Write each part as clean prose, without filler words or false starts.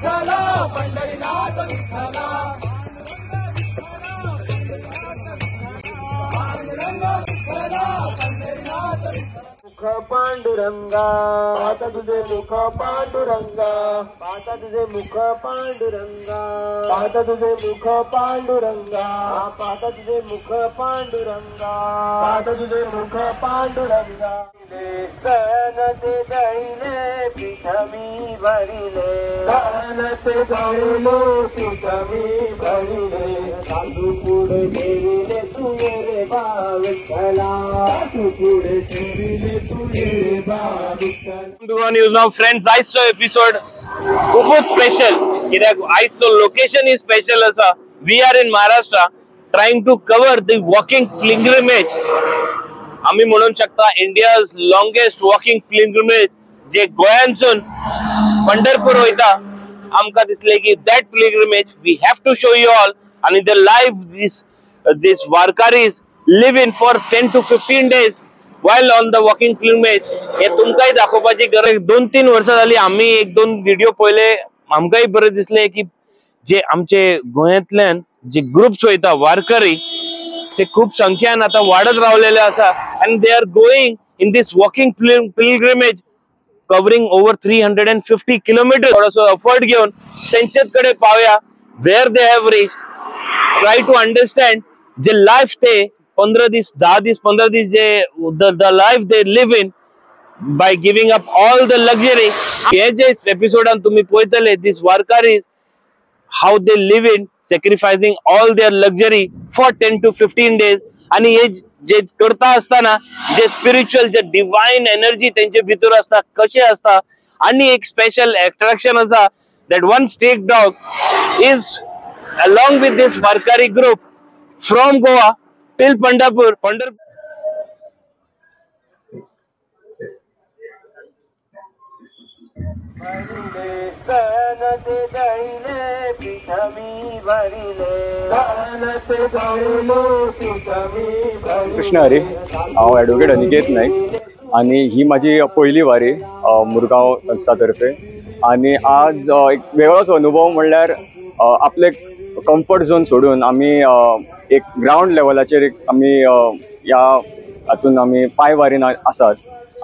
विठ्ठला पंढरीनाथ विठ्ठला मुख पांडुरंगा पाहता तुझे मुख पांडुरंगा पाहता तुझे मुख पांडुरंगा पाहता तुझे मुख पांडुरंगा पाहता तुझे मुख पांडुरंगा पाहता तुझे मुख पांडुरंगा सन ते दहिले पीठ मी भरिले सन ते दहिले पीठ मी भरिले साधू पुढे ठेविले तुझे रे बा विठ्ठला साधू पुढे ठेविले now friends, आयचो एपिसोड खूपच स्पेशल कित्याक आयचो लोकेशन इज स्पेशल आसा. We are in Maharashtra trying to cover the walking pilgrimage. आम्ही म्हणून शकता इंडियाज लॉंगेस्ट वॉकिंग पिलग्रिमेज जे गोंयांसून पंढरपूर वयता. आमकां दिसले की that pilgrimage we have to show you all आणि the life this Warkaris live in for 10 to 15 days while on the walking pilgrimage. हे तुमकांय दाखोवपाची गरज. 2-3 वर्सां जाली आम्ही 1-2 व्हिडिओ पळयले. आमकांय बरें दिसले की जे आमचे गोंयांतल्यान जे ग्रुप्स वयता वारकरी ते खूप संख्यान आता वाढत रावलेले आसा and they are going in this walking pilgrimage covering over 350 kilometers. थोडंसं एफर्ट घेऊन त्यांच्याकडे पावया where they have reached. Try to understand जे लाईफ ते 15 दिस 10 दिस 15 दिस जे the life they live in by giving up all the luxury. हे जे एपिसोडान तुम्ही पळयतले this warkaris how they live in sacrificing all their luxury for 10 to 15 days. आणि हे जे करता असताना जे स्पिरिच्युअल जे डिवाइन एनर्जी त्यांच्या भितर असता कशे असता. आणि एक स्पेशल अट्रॅक्शन असा that one stag dog is along with this warkari group from Goa till Pandharpur. Krishna Hari, हांव ॲडव्होकेट अनिकेत नाईक आणि ही माझी पहिली वारी मुरगांव संस्थातर्फे. आणि आज एक वेगळोच अनुभव म्हणल्यार आपले कम्फर्ट झोन सोडून आम्ही एक ग्राउंड लेवलाचेर आम्ही या हातून आम्ही पांय वारीन आसात.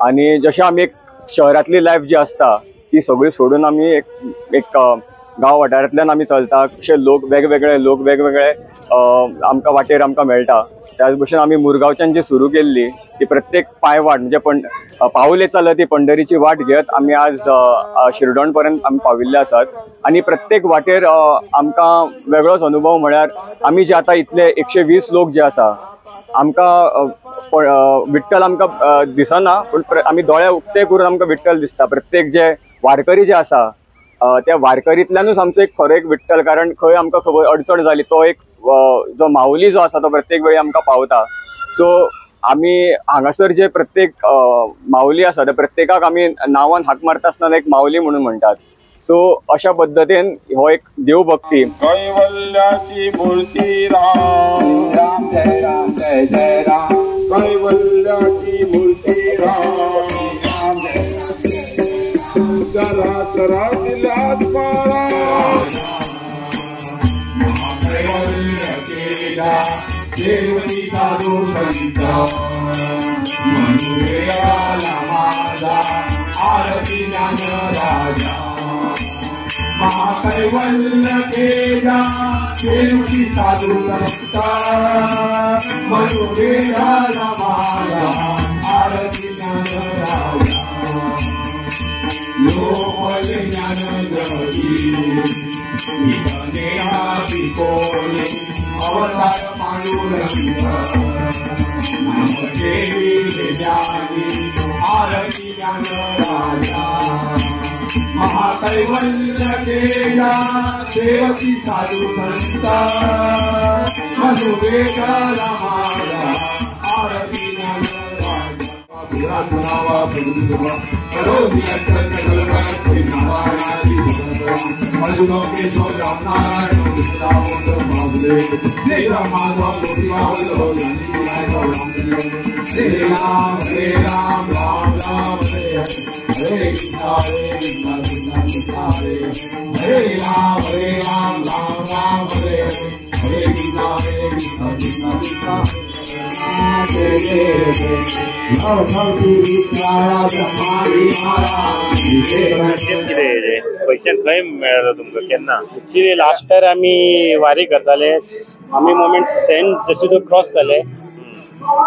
आणि जशें आमी एक शहरातली लायफ जी असता ती सगळी सोडून आम्ही एक गांव वाठारांतल्यान आमी चलता. अशे लोक वेगवेगळे आमकां वाटेर आमकां मेळटा. त्याच भशेन आमी मुरगांवच्यान जी सुरू केल्ली ती प्रत्येक पांयवाट म्हणजे पावले चलत ती पंढरीची वाट घेत आमी आज शिरडोण पर्यंत आमी पाविल्ले आसात. आणि प्रत्येक वाटेर आमकां वेगळोच अनुभव म्हळ्यार आमी जे आतां इतले 120 लोक जे आसा आमकां विठ्ठल आमकां दिसना पूण आमी दोळे उक्ते करून आमकां विठ्ठल दिसता. प्रत्येक जे वारकरी जे आसा त्या वारकरींतल्यानूच आमचो एक खरो एक विठ्ठल. कारण खंय आमकां खबर अडचण जाली तो एक जो माऊली जो आसा तो प्रत्येक वेळी आमकां पावता. सो आमी हांगासर जे प्रत्येक माऊली आसा त्या प्रत्येकाक आमी नांवान हाक मारता आसतना एक माऊली म्हणून म्हणटात. सो अशा पद्दतीन हो एक देवभक्ती. कैवल्याची मूर्ती राम राम जय राम जय जय राम. कैवल्याची मूर्ती राम राम जय राम. चला चला दिलात पारा कैवल्याचेला देवती साधू संत मनुरेला माझा आरती ज्ञान राजा. महाकैवल्य केला देवती साधू संत मनुरेला माझा आरती ज्ञान राजा. लोकल ज्ञान जगी निधनेया विकोले अवतार पांडुरंग नामदेवी ज्ञानी आरती ज्ञान राजा. महाकैवल्य केला देवती साधू संत मनुवेदा रामाला आरती ज्ञान राजा. नावा प्रभुवा करोमि अच्युत नारायणादि अर्जुन केशव रामनारायण कृष्ण महादेव जय राम माधव गोविंद हरे राम राम राम हरे कृष्ण कृष्ण हरे राम राम राम हरे कृष्ण कृष्ण कृष्ण पैशान खंय मेळ्ळो तुमकां केन्ना? ऍक्च्युली लास्ट टायर आमी वारी करताले, आमी मोमेंट सेंट जशे क्रॉस जाले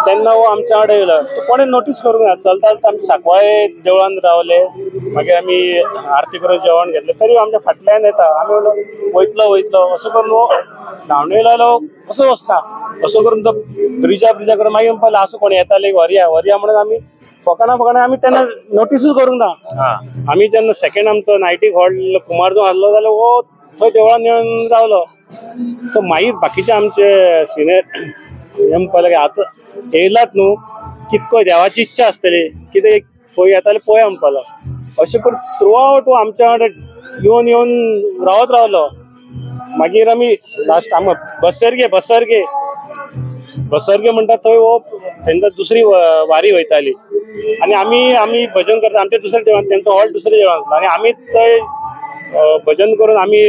तेन्ना हो आमच्या वांगडा येयलो. तो कोणें नोटीस करूंक ना. चलता चलता आमी सांकवाळे देवळान रावले, मागीर आमी आरती करून जेवण घेतलें, तरी आमच्या फाटल्यान येता. आमी म्हणलो वयतलो असो करून हो धांवून येयलो असो वचना. असो करून तो ब्रिजा करून मागीर म्हणपाक असो कोण येताले व्हरया म्हणून आमी फकाणा आमी तेन्ना नोटीसूच करूंक ना. आमी जेन्ना सेकंड आमचो नायटीक हॉल कुमारजो आहलो जाल्यार हो थंय देवळान येवन रावलो. सो मागीर बाकीचे आमचे सिनियर हे म्हणपाक आतां येयलात न्हू, कितको देवाची इच्छा आसतली, कितें फळी येताले पळया म्हणपालो. अशें करून थ्रू आवट आमच्या वांगडा येवन रावत रावलो. मागीर आमी लास्ट आमी बसर्गे म्हणटा थंय हो तेंका दुसरी वारी वयताली आनी आमी भजन करता. आमच्या दुसऱ्या देवळान तेंचो हॉल दुसऱ्या देवळान आसलो आनी आमी थंय भजन करून आमी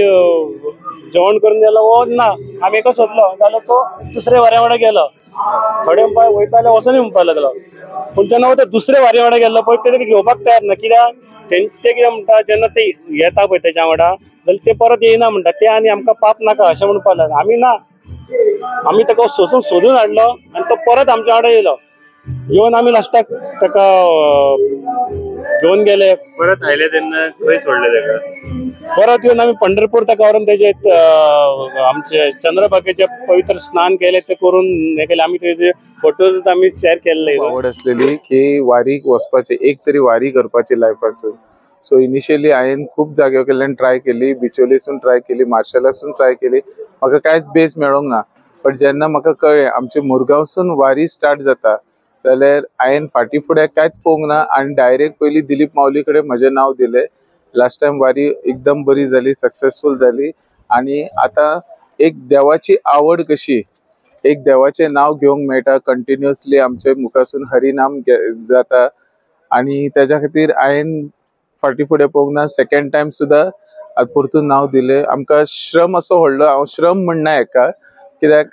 जेवण करून गेलो. हो ना आमी एका सोदलो जाल्यार तो दुसऱ्या वाऱ्या वांगडा गेलो. थोडे म्हणपाक वयताले वचून म्हणपाक लागलो. पूण जेन्ना हो दुसऱ्या वाऱ्या वांगडा गेलो पळय ते घेवपाक तयार ना. कित्याक ते कितें म्हणटा जेन्ना ते येता पळय तेच्या वांगडा जाल्यार ते परत येयना म्हणटा. ते आनी आमकां पाप नाका अशें म्हणपाक लागलो. आमी ना, आमी ताका सोदून हाडलो आनी तो परत आमच्या वांगडा येयलो. येवन आमी लास्टाक ताका घेवन गेले. परत आयले तेन्ना खंय सोडले ताका? परत येवन आमी पंढरपूर ताका व्हरून तेजे आमचे चंद्रभागेचे पवित्र स्नान केले ते करून हे केले. आमी तेजे फोटोज आमी शेअर केल्ले. आवड असलेली की वारीक वचपाचे, एक तरी वारी करपाची लायफासून. सो इनिशियली हांवें खूब जाग्यार कडल्यान ट्राय केली, बिचोलेसून ट्राय केली, मार्शलासून ट्राय केली. म्हाका कांयच बेस मेळोंक ना. बट जेन्ना म्हाका कळ्ळें आमचे मुरगांवसून वारी स्टार्ट जाता जाल्यार हांवें फाटी फुडें कांयच पळोवंक ना आनी डायरेक्ट पयलीं दिलीप माऊली कडेन म्हजें नांव दिलें. लास्ट टायम वारी एकदम बरी जाली, सक्सेसफूल जाली. आनी आतां एक देवाची आवड कशी, एक देवाचें नांव घेवंक मेळटा कंटिन्युअसली, आमचे मुखासून हरिनाम जाता आनी तेज्या खातीर हांवें फाटी फुडें पळोवंक ना. सेकंड टायम सुद्दां परतून नांव दिलें. आमकां श्रम असो व्हडलो, हांव श्रम म्हणना हेका, कित्याक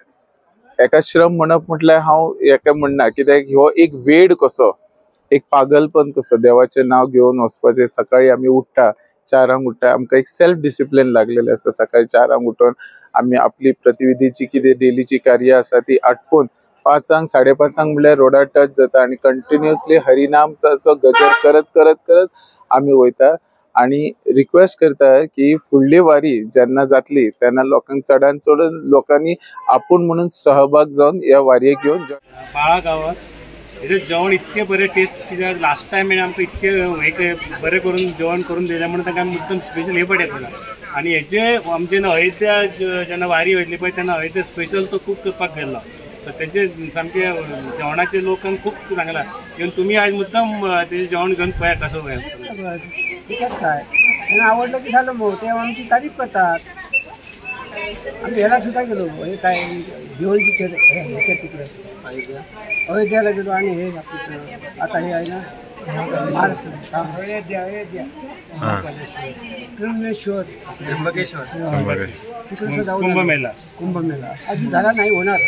हेका श्रम म्हणप म्हटल्यार हांव हेका म्हणना, कित्याक हो एक वेड कसो, एक पागलपण कसो देवाचें नांव घेवन वचपाचें. सकाळीं आमी उठ्ठा 4 उठ्ठा, आमकां एक सेल्फ डिसिप्लीन लागलेलें आसा. सकाळीं 4 उठोन आमी आपली प्रतिविधीची कितें डेलीची कार्यां आसा ती आटपून 5 5:30 म्हणल्यार रोडार टच जाता आनी कंटिन्युअसली हरिनामचो गजर करत करत करत आमी वयता. आनी रिक्वेस्ट करता की फुडली वारी जेन्ना जातली तेन्ना लोकांक चडान चड लोकांनी आपूण म्हणून सहभाग जावन ह्या वारयेक घेवन बाळा गांवास हेजें जेवण इतकें बरें टेस्ट, कित्याक लास्ट टायम आमकां इतकें एक बरें करून जेवण करून दिलें म्हणून ताका आमी मुद्दम स्पेशल हे पडयत ना. आनी हेजे आमचे अयोध्या जेन्ना वारी वयतली पळय तेन्ना अयोध्या स्पेशल तो कूक करपाक गेल्लो. सो तेजे सामके जेवणाचे लोकांक खूब सांगला. इवन तुमी आयज मुद्दम तेजें जेवण घेवन पळया कसं तिकट काय त्यांना आवडलं की झालं. मग ते आमची तारीफ करतात. आम्ही ह्याला सुद्धा गेलो, हे काय घेऊन ह्याच्या तिकडे अयोध्याला गेलो आणि हे आता हे आहे ना महाराष्ट्र त्र्यंबकेश्वर तिकडे सुद्धा कुंभमेळा अजून झाला नाही होणार.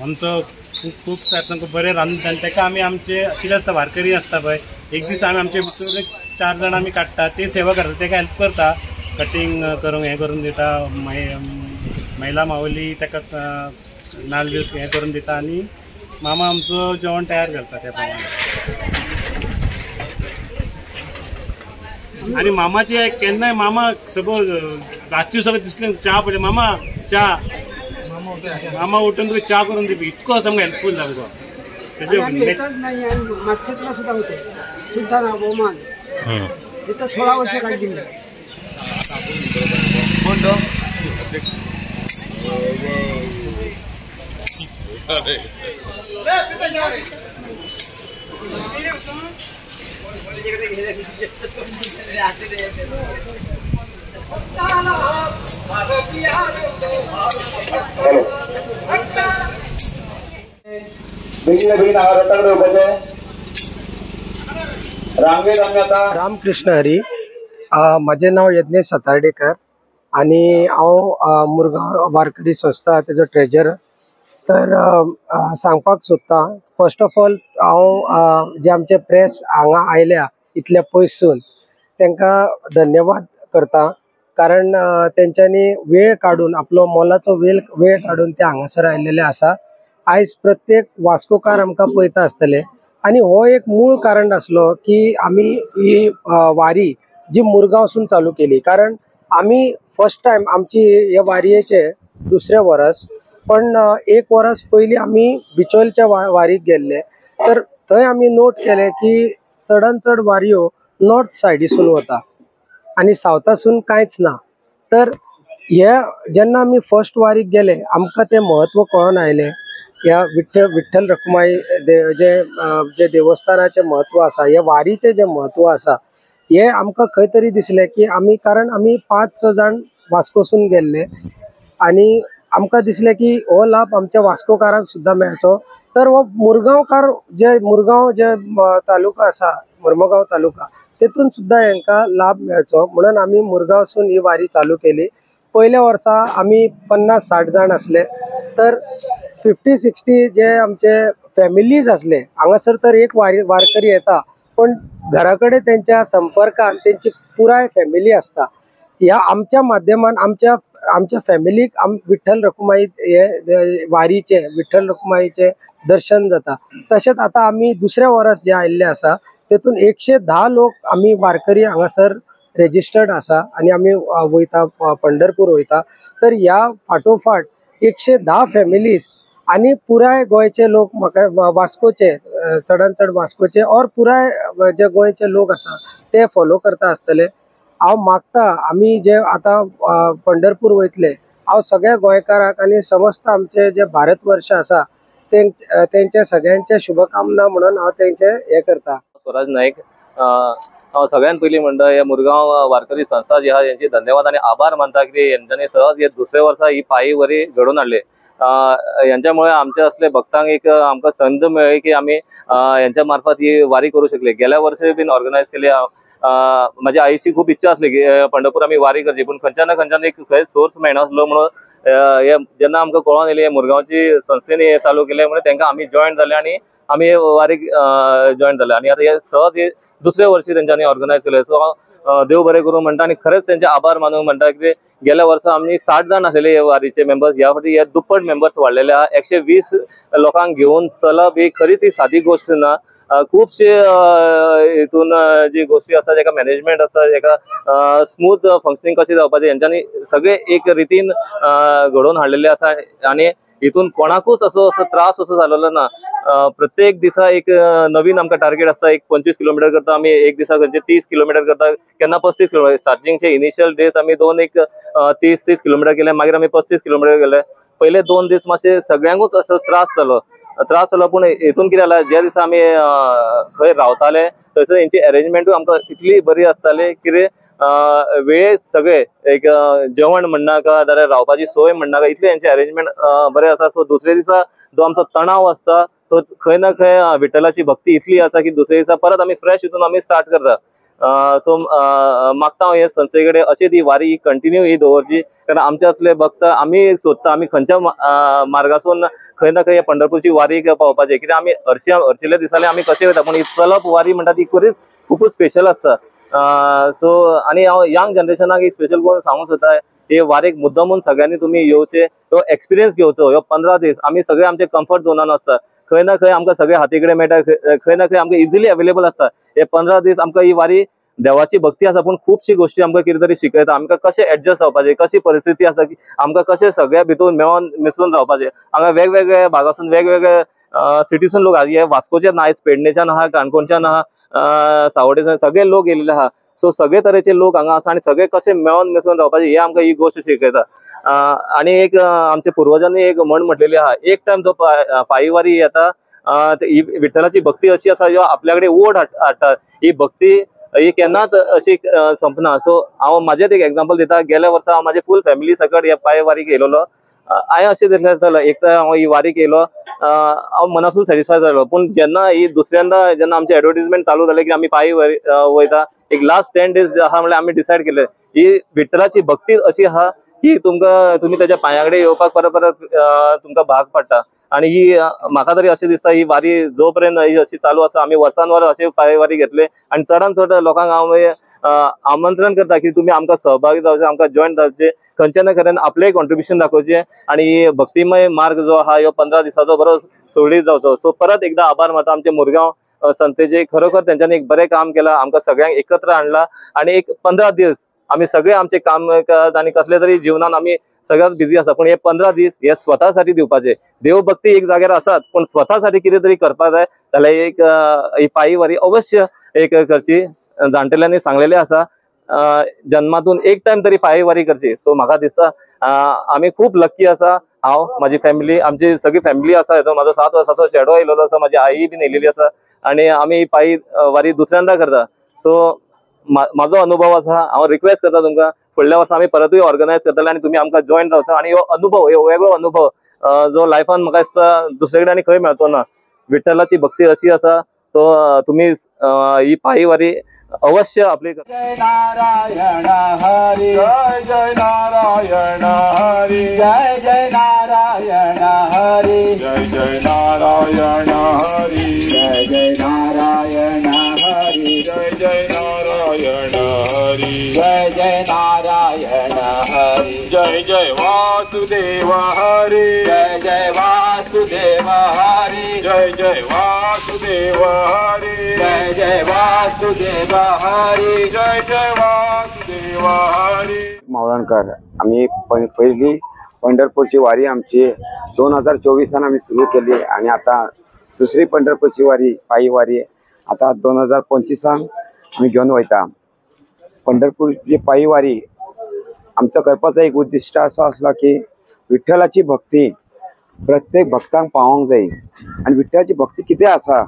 आमचं खूप खूप बरें रांदून ताका आमी आमचे कितें आसता वारकरी आसता पळय एक दीस आमी आमचे भितर 4 जाण आमी काडटा, ते सेवा करता, ताका हेल्प करता, कटींग करूंक हें करून दिता. महिला माऊली ताका नाल्ल बी हें करून दिता आनी मामा आमचो जेवण तयार करता त्या प्रमाणे. आनी मामाचे केन्नाय मामा सपोज रातची सगळें दिसलें च्या पडलें मामा च्या, मामा उठून तुका च्या करून दिवपी इतको सामको हेल्पफूल जालो. मार्केटला सुद्धा होते सुलतान बहुमान तिथं 16 वर्ष काढली. कोण रामकृष्ण हरी. माझे नाव यज्ञेश सातार्डेकर आणि हांव मुरगांव वारकरी संस्था तेजो ट्रेजर. तर सांगपाक सोदता, फर्स्ट ऑफ ऑल हांव जे आमचे प्रेस हांगा आयल्या इतल्या पयसून तांकां धन्यवाद करता. कारण तेंच्यांनी वेळ काडून आपलो मोलाचो वेळ काडून ते हांगासर आयिल्ले आसा. आयज प्रत्येक वास्कोकार आमकां पळयता आसतले आणि हो एक मूळ कारण आसलो की आमी ही वारी जी मुरगांवसून चालू केली. कारण आमी फर्स्ट टायम आमची हे वारयेचे दुसरे वर्स, पण एक वर्स पयलीं आमी बिचोलच्या वारीक गेल्ले. तर थंय आमी नोट केले की चडान चड वारयो नॉर्थ सायडीसून वता आणि सावथासून कांयच ना. तर हे जेन्ना आमी फर्स्ट वारीक गेले आमकां तें महत्व कळोन आयलें. ह्या विठ्ठल रखुमाई जे देवस्थानाचे महत्व आसा, हे वारीचे जे महत्व आसा, हे आमकां खंय तरी दिसलें की कारण आमी 5-6 जाण वास्कोसून गेल्ले आणि आमकां दिसलें की हो लाभ आमच्या वास्कोकारांक सुद्दां मेळचो. तर हो मुरगांव जे तालुका आसा, मुर्मगांव तालुका, तेतून सुद्दां हांकां लाभ मेळचो म्हणून आमी मुरगांवसून ही वारी चालू केली. पयल्या वर्सा आमी 50-60 जाण आसले. तर 50-60 जे आमचे फॅमिलीज आसले हांगासर. तर एक वारकरी येता पण घरा कडेन त्यांच्या संपर्कान त्यांची पुराय फॅमिली असता. ह्या आमच्या माध्यमान आमच्या फॅमिलीक विठ्ठल रखुमाई हे वारीचे विठ्ठल रखुमाईचे दर्शन जाता. तशेंच आता आमी दुसऱ्या वर्स जे आयिल्ले आसा तेतून 110 लोक आमी वारकरी हांगासर रेजिस्टर्ड आसा आणि आमी वयता पंढरपूर वयता. तर ह्या फाटोफाट 110 फॅमिलीज आणि पुराय गोंयचे लोक म्हाका वास्कोचे चडान चड वास्कोचे और पुराय जे गोंयचे लोक आसा ते फॉलो करता आसतले. हांव मागता आमी जे आतां पंढरपूर वयतले, हांव सगळ्या गोंयकारांक आणि समस्त आमचे जे भारतवर्ष आसा तेंचे सगळ्यांचे शुभकामना म्हणून हांव तेंचे हे करता. स्वराज नाईक. हांव सगळ्यात पयलीं म्हणटा ह्या मुरगांव वारकरी संस्था जी आहा यांचे धन्यवाद आणि आभार मानता की यांच्यानी सहज हे दुसरे वर्सा ही पायी वरी घडोवन हाडले. यांच्यामुळे आमच्या असले भक्तांक एक आमकां संद मेळ्ळी की आमी यांच्या मार्फत ही वारी करू शकले. गेल्या वर्षी बीन ऑर्गनायज केली. माझ्या आईची खूप इच्छा असली की पंढरपूर आमी वारी करची, पण खंयच्यान खंयच्यान एक खंय सोर्स मेळनासलो. म्हणून जेन्ना आमकां कळोन येयलें मुरगांवची संस्थेनी हे चालू केले म्हणून तांकां आमी जॉयन जाले आणि आमी वारीक जॉयन जाले. आणि आता हे सहज हे दुसरे वर्षी तेंच्यांनी ऑर्गनायज केले. सो देव बरें करूं म्हणटा आणि खरेंच तेंचे आभार मानूंक म्हणटा की गेल्या वर्सा आमी 60 जाण आसलेले हे वारीचे मेंबर्स. ह्या फावटी हे दुप्पट मेंबर्स वाडलेले आहा. 120 लोकांक घेऊन चलप ही खरीच ही सादी गोष्ट ना. खूपशे हितून जी गोष्टी आसा जेका मॅनेजमेंट आसा, जेका स्मूथ फंक्शनिंग कशें जावपाचें हेंच्यांनी सगळे एक रितीन घडोवन हाडलेले आसा. आणि हितून कोणाकूच असो त्रास असो जालेलो ना. प्रत्येक दिसा एक नवीन आमकां टार्गेट आसता. एक 25 किलोमीटर करता आमी, एक दिसा खंयचे 30 किलोमीटर करता, केन्ना 35 किलोमीटर. स्टार्टिंगचे इनिशियल डेज आमी 30-30 किलोमीटर केले, मागीर आमी 35 किलोमीटर केले. पहिले 2 दीस मातशे सगळ्यांकूच असो त्रास जालो. पूण हितून कितें जालें, ज्या दिसा आमी खंय रावताले थंयसर हेंची अरेंजमेंटूय आमकां इतली बरी आसताली की वेळेस सगळे एक जेवण म्हणनाका जाल्यार रावपाची सोय म्हणनाका इतले हेंचे अरेंजमेंट बरे आसा. सो दुसरे दिसा जो आमचो तणाव आसता तो खंय ना खंय विठ्ठलाची भक्ती इतली आसा की दुसरे दिसा परत आमी फ्रेश हितून आमी स्टार्ट करता. सो मागता हांव हे संस्थे कडेन अशी ती वारी कंटिन्यू ही दवरची. कारण आमचे असले भक्त आमी सोदता आमी खंयच्या मार्गासून खंय ना खंय पंढरपूरची वारी पावपाचे. कित्याक आमी हरशिल्ल्या दिसांनी आमी कशें वयता, पूण ही चलप वारी म्हणटा ती खरीच खूपच स्पेशल आसता. सो आणि हांव यंग जनरेशनाक एक स्पेशल करून सांगूंक सोदता, हे वारेक मुद्दामून सगळ्यांनी तुमी येवचे, तो एक्सपिरियन्स घेवचो. ह्यो 15 दीस आमी सगळे आमचे कम्फर्ट झोनान आसता. खंय ना खंय आमकां सगळे हाती कडेन मेळटा, खंय ना खंय आमकां इजिली अवेलेबल आसता. हे 15 दीस आमकां ही वारी देवाची भक्ती आसा, पूण खुबशी गोष्टी आमकां कितें तरी शिकयता. आमकां कशें एडजस्ट जावपाचें, कशी परिस्थिती आसा की आमकां कशें सगळ्या भितून मेळोन मिसळून रावपाचें. हांगा वेगवेगळ्या भागासून वेगवेगळे सिटीसून लोक आहा. हे वास्कोच्यान आहा, पेडणेच्यान आहा, काणकोणच्यान आहा, सावड्डेच्यान सगळे लोक येयलेले आहा. सो सगळे तरेचे लोक हांगा आसा आणि सगळे कशें मेळोन मिसळून रावपाचें हे आमकां ही गोष्ट शिकयता. आणि एक आमच्या पुर्वजांनी एक म्हण म्हटलेली आहा, एक टायम जो पायी वारी येता ही विठ्ठलाची भक्ती अशी आसा जो आपल्याकडे ओढ हाडटा. ही भक्ती ही केन्नाच अशी संपना. सो हांव म्हाजेच एक एग्जांपल दिता. गेल्या वर्सा हांव म्हाजे फूल फॅमिली सकट ह्या पांय वारीक येयलोलो. हांवें अशें दिसलें एक तर हांव ही वारीक येयलो, हांव मनासून सॅटिस्फाय जालो. पूण जेन्ना ही दुसऱ्यांदा जेन्ना आमचे एडवर्टिजमेंट चालू जाले की आमी पायी वयता, एक लास्ट 10 days आहा म्हणल्यार आमी डिसायड केले ही विठ्ठलाची भक्ती अशी आहा की तुमी त्याच्या पांया कडेन येवपाक परत परत तुमकां भाग पडटा. आणि ही म्हाका तरी अशें दिसता ही वारी जो पर्यंत ही अशी चालू आसा आमी वर्सान वर अशें पांय वारी घेतले. आनी चडांत चड लोकांक हांव आमंत्रण करता की तुमी आमकां सहभागी जावचे, आमकां जॉयन जावचे, खंयचे ना खंयच्यान आपलें कॉन्ट्रिब्युशन दाखोवचें आणि भक्तिमय मार्ग जो आहा ह्यो 15 दिसाचो बरो सुरळीत जावचो. सो परत एकदा आभार मानता आमचे मुरगांव संस्थेचे. खरोखर त्यांच्यानी एक बरें काम केलां, आमकां सगळ्यांक एकत्र हाडला आणि एक 15 दीस आमी सगळे आमचे काम आनी कसले तरी जीवनान आमी सगळ्यात बिझी आसा, पण हे 15 दीस हे स्वतासाठी दिवपाचे. देवभक्ती एक जाग्यार आसात, पण स्वतासाठी कितें तरी करपाक जाय जाल्यार एक ही पायी वारी अवश्य एक करची. जाणटेल्यांनी सांगलेले आसा जन्मातून एक टाइम तरी पायी वारी करची. सो म्हाका दिसता आमी खूप लकी आसा. हांव म्हाजी फॅमिली आमची सगळी फॅमिली आसा. म्हाजो 7 वर्साचो चेडो येयलेलो आसा, म्हाजी आई बीन येयलेली आसा आणि आमी पायी वारी दुसऱ्यांदा करता. सो म्हाजो अनुभव आसा. हांव रिक्वेस्ट करता तुमकां फुडल्या वर्सा आमी परतूय ऑर्गनायज करतले आणि तुम्ही आमकां जॉइन जावचा. आणि हो अनुभव हो वेगळो अनुभव जो लायफान म्हाका दिसता दुसरे कडेन आनी खंय मेळचो ना. विठ्ठलाची भक्ती अशी आसा तो तुम्ही ही पायी वारी अवश्य आपली. जय नारायण हरी जय जय नारायण हरी जय जय नारायण हरी जय जय नारायण हरी जय जय नारायण हरी जय जय नारायण हरी जय जय नारायण हरी जय जय वासुदेव हरी जय जय वासुदेव हरी जय जय वासुदेव हरी जय जय वासुदेव हरी जय जय वासुदेव हरी. मावळणकर आम्ही पहिली पंढरपूरची वारी आमची 2024 आम्ही सुरू केली आणि आता दुसरी पंढरपूरची वारी पायी वारी आता 2025 आम्ही घेऊन वयता. पंढरपूरची पायी वारी आमचं करपाचं एक उद्दिष्ट असं असला की विठ्ठलाची भक्ती प्रत्येक भक्तांक पावोंक जाय आणि विठ्ठलाची भक्ती कितें आसा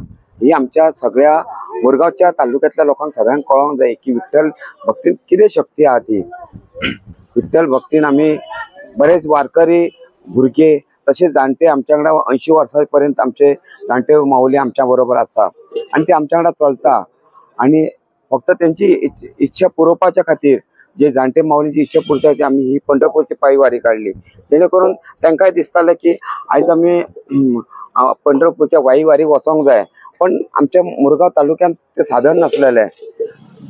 ही आमच्या सगळ्या मुरगांवच्या तालुक्यातल्या लोकांक सगळ्यांक कळोंक जाय की विठ्ठल भक्तीन कितें शक्ती आहा ती. विठ्ठल भक्तीन आमी बरेच वारकरी भुरगे तशेंच जाणटे आमच्या वांगडा 80 वर्सां पर्यंत आमचे जाणटे माऊली आमच्या बरोबर आसा आणि ते आमच्या वांगडा चलता. आणि फक्त त्यांची इच्छा पुरोवपाच्या खातीर जे जाणटे माऊलींची इच्छा पुरता आमी ही पंढरपूरची पायी वारी काढली. जेणे करून तांकांय दिसतालें की आयज आमी पंढरपूरच्या पायी वारी वचोंक जाय, पण आमच्या मुरगांव तालुक्यात ते साधन नसलेले,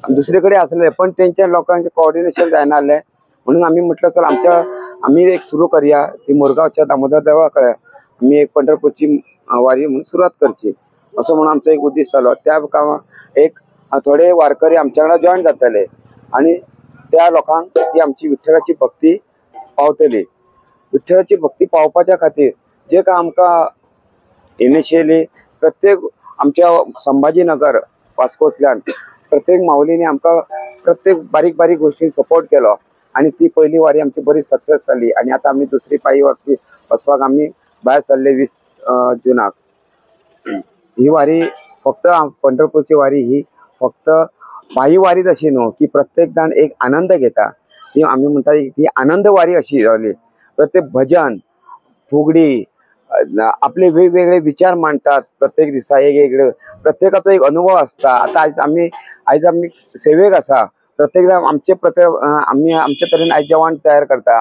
दुसरे कडेन आसलेले, पण तेंच्या लोकांचे कोऑर्डिनेशन जायनासलें. म्हणून आमी म्हटलं चल आमी एक सुरू करूया ती मुरगांवच्या दामोदर देवळा कडेन आमी एक पंढरपूरची वारी म्हणून सुरवात करची असं म्हणून आमचो एक उद्देश जालो. त्या कामां एक थोडे वारकरी आमच्या वांगडा जॉइन जातले आणि त्या लोकांक ती आमची विठ्ठलाची भक्ती पावतली. विठ्ठलाची भक्ती पावपाच्या खातीर जे काय आमकां इनिशियली प्रत्येक आमच्या संभाजीनगर वास्कोंतल्यान प्रत्येक माऊलींनी आमकां प्रत्येक बारीक बारीक गोष्टींक सपोर्ट केलो आणि ती पहिली वारी आमची बरी सक्सेस जाली. आणि आता आमी दुसरी पायी वारी वचपाक आमी भायर सरले 20 जुनाक. ही वारी फक्त पंढरपूरची वारी ही फक्त पायी वारीच अशी न्हू की प्रत्येक जाण एक आनंद घेता. ती आमी म्हणटा ती आनंद वारी अशी जाली. प्रत्येक भजन फुगडी आपले वेगवेगळे विचार मांडतात. प्रत्येक दिसा वेगवेगळे प्रत्येकाचो एक अनुभव असता. आता आयज आमी सेवेक आसा, प्रत्येक जाण आमी आमचे तरेन आयज जेवण तयार करता.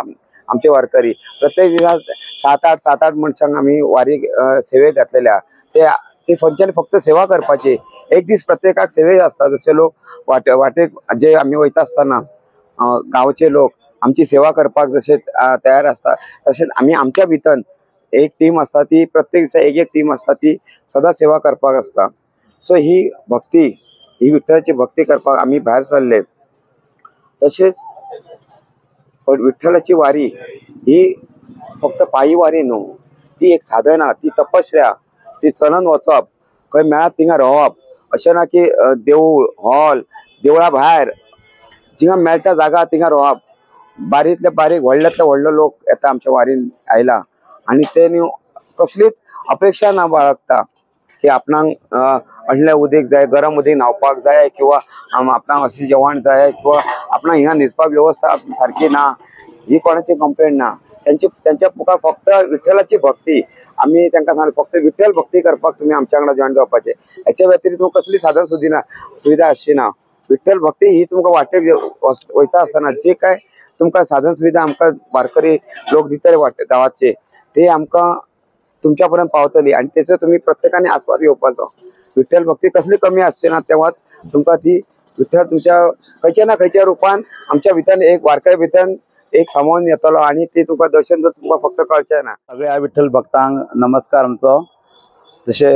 आमचे वारकरी प्रत्येक दिसा 7-8 मनशांक आमी वारी सेवेक घातलेल्या. ते फंक्शन फक्त सेवा करपाची. एक दीस प्रत्येकाक सेवे आसता. जसे लोक वाटेक जे आमी वयता आसतना गांवचे लोक आमची सेवा करपाक जसे तयार आसता तशेंच आमी आमच्या भितर एक टीम आसता, ती प्रत्येक दिसा एक टीम आसता, ती सदां सेवा करपाक आसता. सो ही भक्ती ही विठ्ठलाची भक्ती करपाक आमी भायर सरले. तशेंच विठ्ठलाची वारी ही फक्त पायी वारी न्हू, ती एक साधना, ती तपश्र्या, ती चलून वचप, खंय मेळत थिंगा रावप. अशें ना की देवूळ हॉल देवळा भायर जिंगा मेळटा जागा थिंगा रावप. बारीतले बारीक व्हडल्यांतले व्हडलो लोक येता आमच्या वारीन आयला आणि ते न्हू कसलीच अपेक्षा ना बाळगता. की आपणाक अडले उदक जाय, गरम उदक न्हावपाक जाय किंवा आपणाक अशें जेवण जाय किंवा आपणाक हिंगा न्हिदपाक व्यवस्था सारकी ना, ही कोणाची कंप्लेंट ना. त्यांच्या मुखार फक्त विठ्ठलाची भक्ती. आम्ही त्यांना सांगले फक्त विठ्ठल भक्ती करपाक तुम्ही आमच्या वांगडा जॉईन जावपाचे. हेच्या व्यतिरिक्त तुमकां कसली साधन सुविधा आसची ना. विठ्ठल भक्ती ही तुमकां वाटेक वयता आसतना जे काय तुमकां साधन सुविधा आमकां वारकरी लोक दितले गांवाचे ते आमकां तुमच्या पर्यंत पावतली आणि त्याचो तुम्ही प्रत्येकाने आस्वाद घेवपाचो. विठ्ठल भक्ती कसली कमी आसची ना, तेव्हा तुमकां ती विठ्ठल तुमच्या खंयच्या ना खंयच्या रूपान आमच्या भितर एक वारकरी भितर एक सामावून येतलो आणि ते तुमकां दर्शन तुमकां फक्त कळचें ना. सगळ्या विठ्ठल भक्तांक नमस्कार आमचो. जशे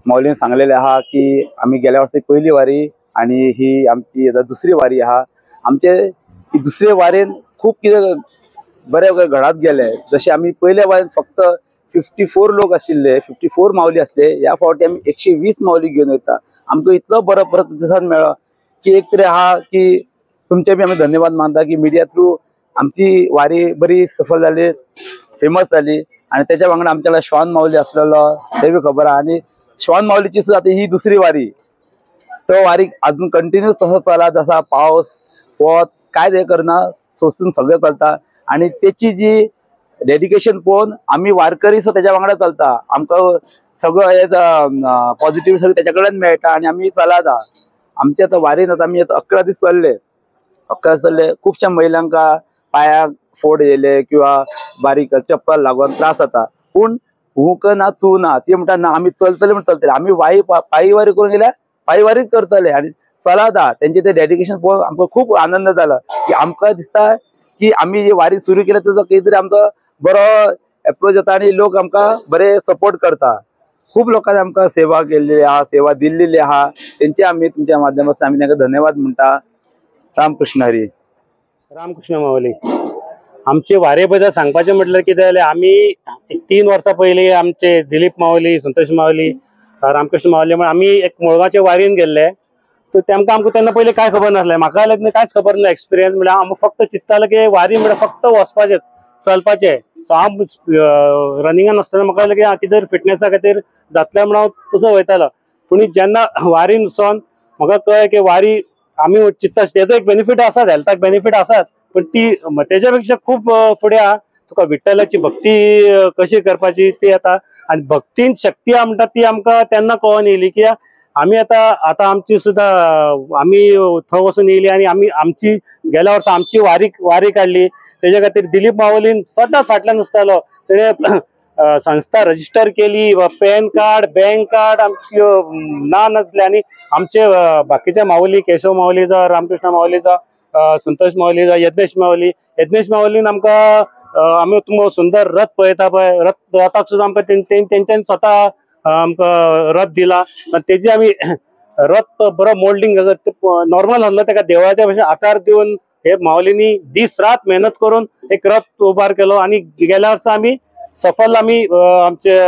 माऊलीन सांगलेले आहा की आम्ही गेल्या वर्षी पहिली वारी आणि ही आमची दुसरी वारी आहा. आमचे ही दुसरे वारेन खूप कितें बरे घडात गेले. जसे आम्ही पहिल्या वारेन फक्त 54 लोक आशिल्ले, 54 माऊली असले. या फावटी आम्ही 120 माऊली घेऊन वयता. आमकां इतलो बरो प्रतिसाद मेळ्ळो की एक तरी आहा की तुमचे बी आम्ही धन्यवाद मानता की मिडिया थ्रू आमची वारी बरी सफल जाली, फेमस जाली. आणि त्याच्या वांगडा आमच्याकडे श्वान माऊली असलेलो ते बी खबर आहे. आणि श्वान माऊलीची सुद्धा आता ही दुसरी वारी, तो वारी अजून कंटिन्यू तसं चला. जसा पाऊस वत काय हे करना सोसून सगळं चलता. आणि त्याची जी डेडिकेशन पळोवन आम्ही वारकरी सुद्धा त्याच्या वांगडा चलता. आमकां सगळं हे पॉझिटिव्ह सगळं त्याच्याकडेन मेळटा आणि आम्ही चलाता. आमच्या आता वारीन आता आम्ही 11 दीस चलले. 11 चलले. खुबशा महिलांका पायाक फोड येयले किंवा बारीक चप्पल लागून त्रास जाता. पूण हुंक ना चू ना, ती म्हणटा ना आम्ही चलतले म्हण चलतले. आम्ही पायी वारी करून गेल्यार पायी वारीच करतले आणि चलाता. त्यांचे ते डेडिकेशन पळोवन आमकां खूप आनंद जाला की आमकां दिसता की आम्ही जी वारी सुरू केल्या ताचो कितें तरी आमचो बरो अप्रोच जाता आणि लोक आमकां बरे सपोर्ट करता. खूप लोकांनी आमकां सेवा केलेली आहा, सेवा दिल्लेली आहा. त्यांचे आम्ही तुमच्या माध्यमातून आम्ही त्यांना धन्यवाद म्हणटा. रामकृष्ण हरी. रामकृष्ण माऊली. आमचे वारे बद्दल सांगपाचें म्हटल्यार कितें जालें, आमी 3 वर्सां पयलीं आमचे दिलीप माऊली, संतोष माऊली, रामकृष्ण माऊली म्हण आमी एक मुळगांवचे वारीन गेल्ले. तर आमकां तेन्ना पयलीं कांय खबर नासलें. म्हाका जाल्यार कांयच खबर ना. एक्सपिरियन्स म्हळ्यार आमकां फक्त चिंत्तालें की वारी म्हळ्यार फक्त वचपाचें, चलपाचें. सो हांव रनिंगान आसतना म्हाका जालें की कितें फिटनेसा खातीर जातलें म्हणून हांव तसो वयतालो. पूण जेन्ना वारीन वचोन म्हाका कळ्ळें की वारी आमी चिंत्ता तेजो एक बेनिफीट आसात, हेल्थाक बेनिफीट आसात, पण ती तेच्या पेक्षा खूप फुडें आहा. तुका विठ्ठलाची भक्ती कशी करपाची ती येता. आणि भक्तीन शक्ती म्हणटा ती आमकां तेन्ना कळोन येयली की आमी आतां आमची सुद्धा आमी थंय वचून येयली आणि आमची गेल्या वर्सा आमची वारी काडली. तेच्या खातीर दिलीप माऊलीन सदांच फाटल्यान आसतालो. तेणे संस्था रजिस्टर केली, पॅन कार्ड, बँक कार्ड आमच्यो ना नासले. आणि आमचे बाकीचे माऊली, केशव माऊली जावं, रामकृष्ण माऊली जावं, संतोष माऊली जावं, यज्ञेश माऊलीन आमकां आमी तुमकां सुंदर रथ पळयता पळय, रथाक सुद्दां आमकां तेंच्यांनी स्वता आमकां रथ दिला. तेजी आमी रथ बरो मोल्डिंग नॉर्मल आसलो तेका देवळाच्या भशेन आकार दिवन हे माऊलींनी दीस रात मेहनत करून एक रथ उबार केलो. आणि गेल्या वर्सा आमी सफल आमचे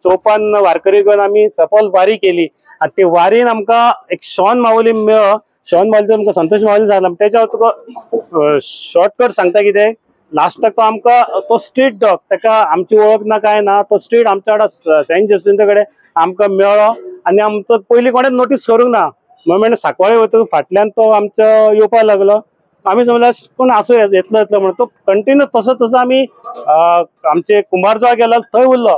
54 वारकरी घेवन आमी सफल वारी केली. आणि ते वारीन आमकां एक श्वान माऊली मेळ्ळो. श्वान माऊलीचो आमकां संतोष माऊली झाला. त्याच्या तुका शॉर्टकट सांगता कितें, लास्टाक तो आमकां तो स्ट्रीट डॉग, ताका आमची ओळख ना काय ना, तो स्ट्रीट आमच्या वांगडा सेंट जस्टिना कडेन आमकां मेळ्ळो. आणि आमचो पयलीं कोणेच नोटीस करूंक ना. म्हणून सांकवाळे वयतकच फाटल्यान तो आमचो येवपाक लागलो. आमी समजल्यार कोण आसूं येतलो म्हणून तो कंटिन्यू तसो आमी आमचे कुंभारजुवा गेलो थंय उरलो.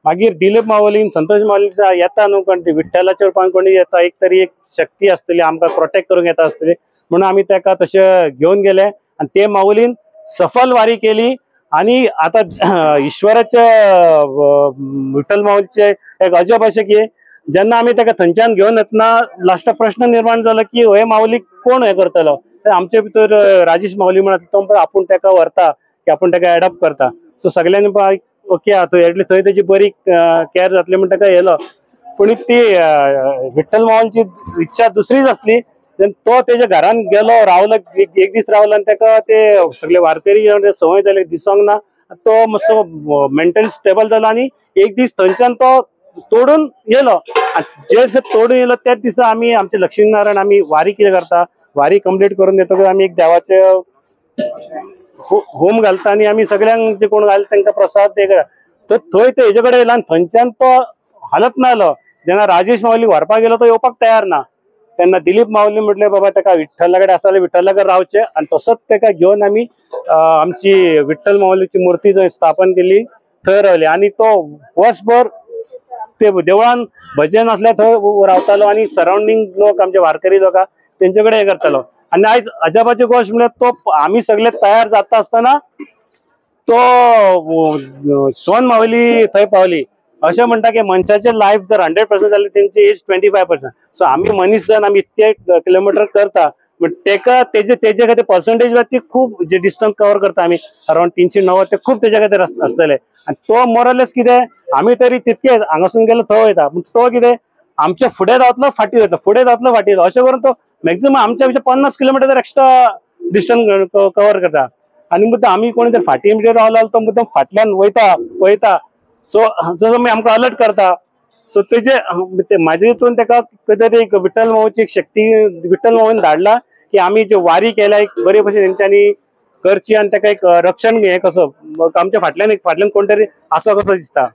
मागीर दिलीप माऊलीन, संतोष माऊली येता न्हू कोण विठ्ठलाच्या रूपान कोणी येता, एक तरी एक शक्ती आसतली आमकां प्रोटेक्ट करूंक येता आसतली म्हणून आमी ताका तशें घेवन गेले. आणि ते माऊलीन सफल वारी केली. आणि आता ईश्वराचे विठ्ठल माऊलीचे एक अजब अशें की जेन्ना आमी ताका थंयच्यान घेवन येतना लास्टाक प्रश्न निर्माण जालो की हे माऊली कोण हे करतलो. आमचे भितर राजेश माऊली म्हणत तो आपूण ताका व्हरता की आपूण ताका एडॉप्ट करता. सो सगळ्यांनी ओके एटली थंय तेजी बरी केअर जातली म्हणून ताका येयलो. पूण ती विठ्ठल माऊलीची इच्छा दुसरीच आसली. तो तेच्या घरान गेलो, रावलो, एक दीस रावलो आणि ताका ते सगळे वारकरी संवय जाले दिसोंक ना. तो मातसो मेंटली स्टेबल जालो आणि एक दीस थंयच्यान तो तोडून येयलो. जे तोडून येयलो त्याच दिसा आमी आमचे लक्ष्मीनारायण आमी वारी कितें करता, वारी कंप्लीट करून येतकच आमी एक देवाचे होम घालता आणि आमी सगळ्यांक जे कोण घालता तांकां प्रसाद ते थंय ते हेजे कडेन येयलो. आणि थंयच्यान तो हालत नाहलो जेन्ना राजेश माऊली व्हरपाक गेलो तो येवपाक तयार ना, तेन्ना दिलीप माऊली म्हटले बाबा ताका विठ्ठला कडेन आसा जाल्यार विठ्ठला कडेन रावचे, आणि तसोच ताका घेवन आमी आमची विठ्ठल माऊलीची मूर्ती जंय स्थापन केली, थंय रावली. आणि तो वर्सभर ते देवळान भजन असल्या थंय रावतालो आणि सराउंडिंग लोक आमचे वारकरी लोक तेंचे कडेन हे करतालो. आणि आयज अजापाची गोष्ट म्हळ्यार तो आमी सगळे तयार जाता आसतना तो सोन माऊली थंय पावली. अशें म्हणटा की मनशाचें लायफ जर 100% जालें तेंची एज 25%. सो आमी मनीस जण आमी इतके किलोमिटर करता, बट तेका तेजे खातीर पर्संटेज ती खूब जे डिस्टन्स कवर करता आमी अराउंड 390 ते खूब तेजे खातीर आसतले. आणि तो मोरलेस कितें आमी तरी तितके हांगासून गेलो थंय वयता, पूण तो कितें आमच्या फुडें रावतलो फाटी वयता, फुडें रावतलो फाटी वयता, अशें करून तो मॅक्झिमम आमच्या पेक्षा 50 किलोमिटर एक्स्ट्रा डिस्टन्स कवर करता. आणि मुद्दाम आमी कोणी जर फाटी रावलो तो मुद्दाम फाटल्यान वयता. सो जसो आमकां अलर्ट करता. सो तेजे म्हाजे हितून ताका खंय तरी एक विठ्ठल माऊची एक शक्ती विठ्ठल माऊन धाडला की आमी जे वारी केल्या एक बरे भशेन तेंच्यांनी करची आणि ताका एक रक्षण हे कसो आमच्या फाटल्यान कोण तरी आसा कसो दिसता.